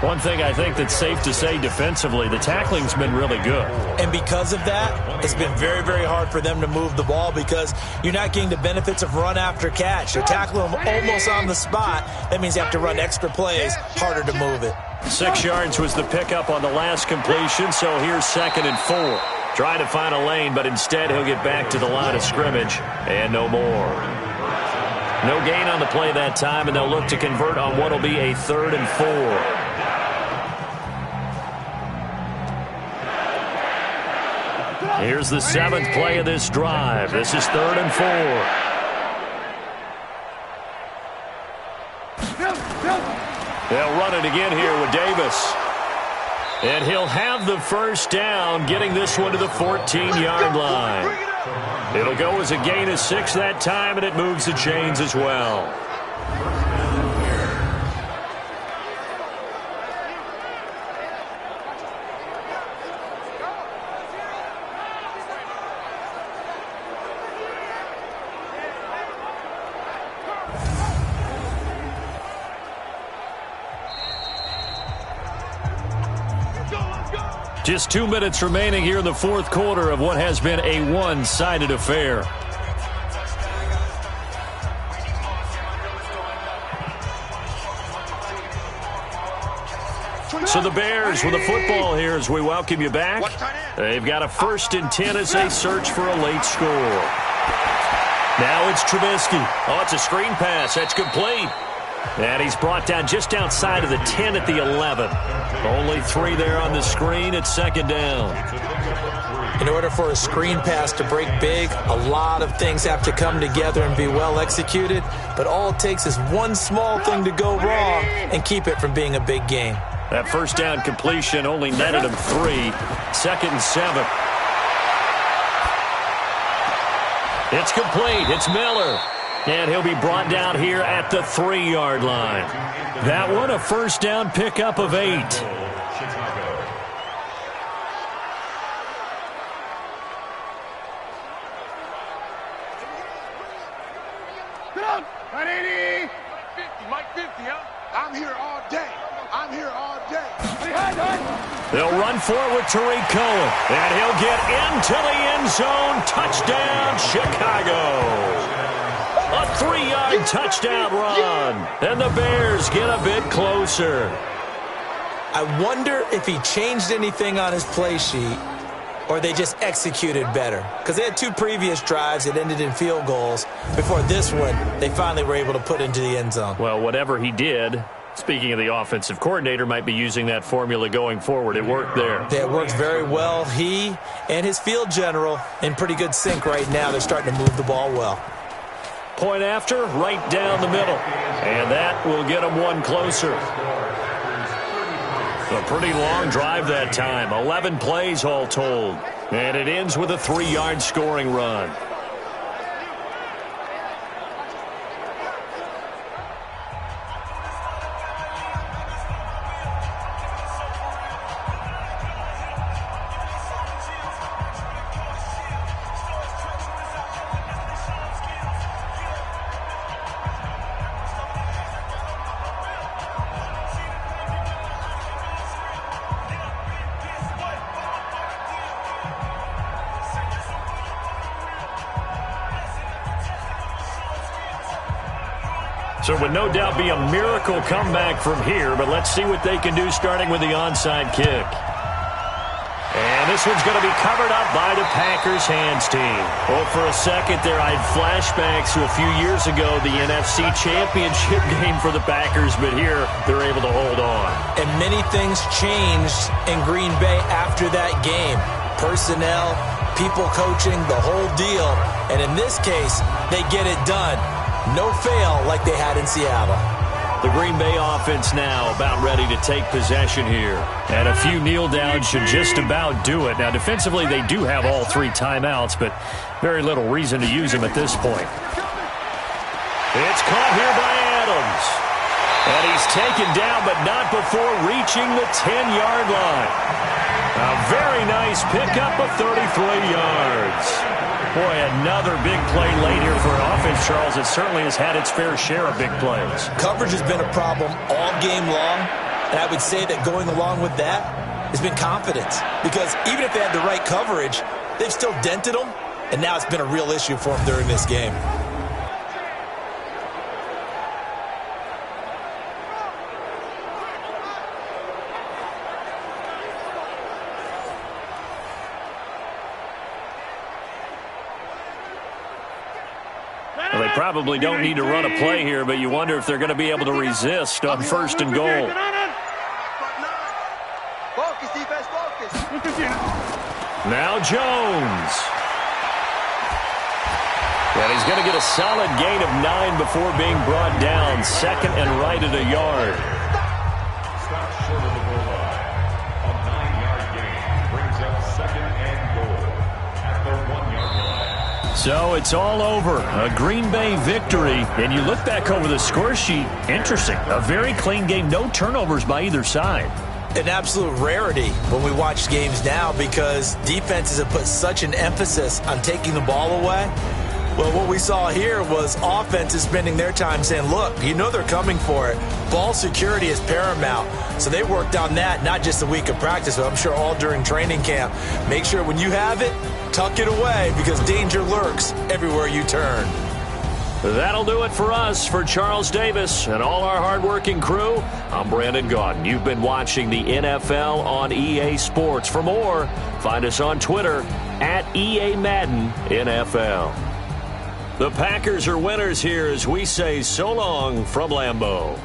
One thing I think that's safe to say defensively, the tackling's been really good. And because of that, it's been very, very hard for them to move the ball because you're not getting the benefits of run after catch. You're tackling them almost on the spot. That means you have to run extra plays, harder to move it. 6 yards was the pickup on the last completion, so here's 2nd and 4. Trying to find a lane, but instead he'll get back to the line of scrimmage and no more. No gain on the play that time, and they'll look to convert on what will be a 3rd and 4. Here's the 7th play of this drive. This is 3rd and 4. They'll run it again here with Davis. And he'll have the first down, getting this one to the 14-yard line. It'll go as a gain of 6 that time, and it moves the chains as well. Just 2 minutes remaining here in the 4th quarter of what has been a one-sided affair. So the Bears with a football here as we welcome you back. They've got a 1st and 10 as they search for a late score. Now it's Trubisky. Oh, it's a screen pass. That's complete. And he's brought down just outside of the 10 at the 11. Only 3 there on the screen. It's 2nd down. In order for a screen pass to break big, a lot of things have to come together and be well executed. But all it takes is one small thing to go wrong and keep it from being a big game. That first down completion only netted him 3. 2nd and 7. It's complete. It's Miller. And he'll be brought down here at the 3-yard line. That one a first down pickup of 8. Mike 50, huh? I'm here all day. I'm here all day. They'll run for it with Tariq Cohen. And he'll get into the end zone. Touchdown, Chicago. A 3-yard touchdown run. And the Bears get a bit closer. I wonder if he changed anything on his play sheet or they just executed better. Because they had 2 previous drives that ended in field goals. Before this one, they finally were able to put into the end zone. Well, whatever he did, speaking of the offensive coordinator, might be using that formula going forward. It worked there. It worked very well. He and his field general in pretty good sync right now. They're starting to move the ball well. Point after, right down the middle. And that will get them 1 closer. A pretty long drive that time. 11 plays all told. And it ends with a 3-yard scoring run. So it would no doubt be a miracle comeback from here, but let's see what they can do starting with the onside kick. And this one's going to be covered up by the Packers hands team. Well, for a second there, I had flashbacks to a few years ago, the NFC Championship game for the Packers, but here they're able to hold on. And many things changed in Green Bay after that game. Personnel, people coaching, the whole deal. And in this case, they get it done. No fail like they had in Seattle. The Green Bay offense now about ready to take possession here. And a few kneel downs should just about do it. Now, defensively, they do have all 3 timeouts, but very little reason to use them at this point. It's caught here by Adams. And he's taken down, but not before reaching the 10-yard line. A very nice pickup of 33 yards. Boy, another big play late here for an offense, Charles. It certainly has had its fair share of big plays. Coverage has been a problem all game long, and I would say that going along with that has been confidence. Because even if they had the right coverage, they've still dented them, and now it's been a real issue for them during this game. Well, they probably don't need to run a play here, but you wonder if they're going to be able to resist on 1st and goal. Now Jones. And he's going to get a solid gain of 9 before being brought down. 2nd and right at a yard. Stop short of the goal line. A 9-yard gain brings up 2nd and goal at the 1-yard line. So it's all over. A Green Bay victory. And you look back over the score sheet. Interesting. A very clean game. No turnovers by either side. An absolute rarity when we watch games now because defenses have put such an emphasis on taking the ball away. Well, what we saw here was offenses spending their time saying, look, you know they're coming for it. Ball security is paramount. So they worked on that, not just a week of practice, but I'm sure all during training camp. Make sure when you have it, tuck it away because danger lurks everywhere you turn. That'll do it for us. For Charles Davis and all our hardworking crew, I'm Brandon Gaudin. You've been watching the NFL on EA Sports. For more, find us on Twitter at EA Madden NFL. The Packers are winners here as we say so long from Lambeau.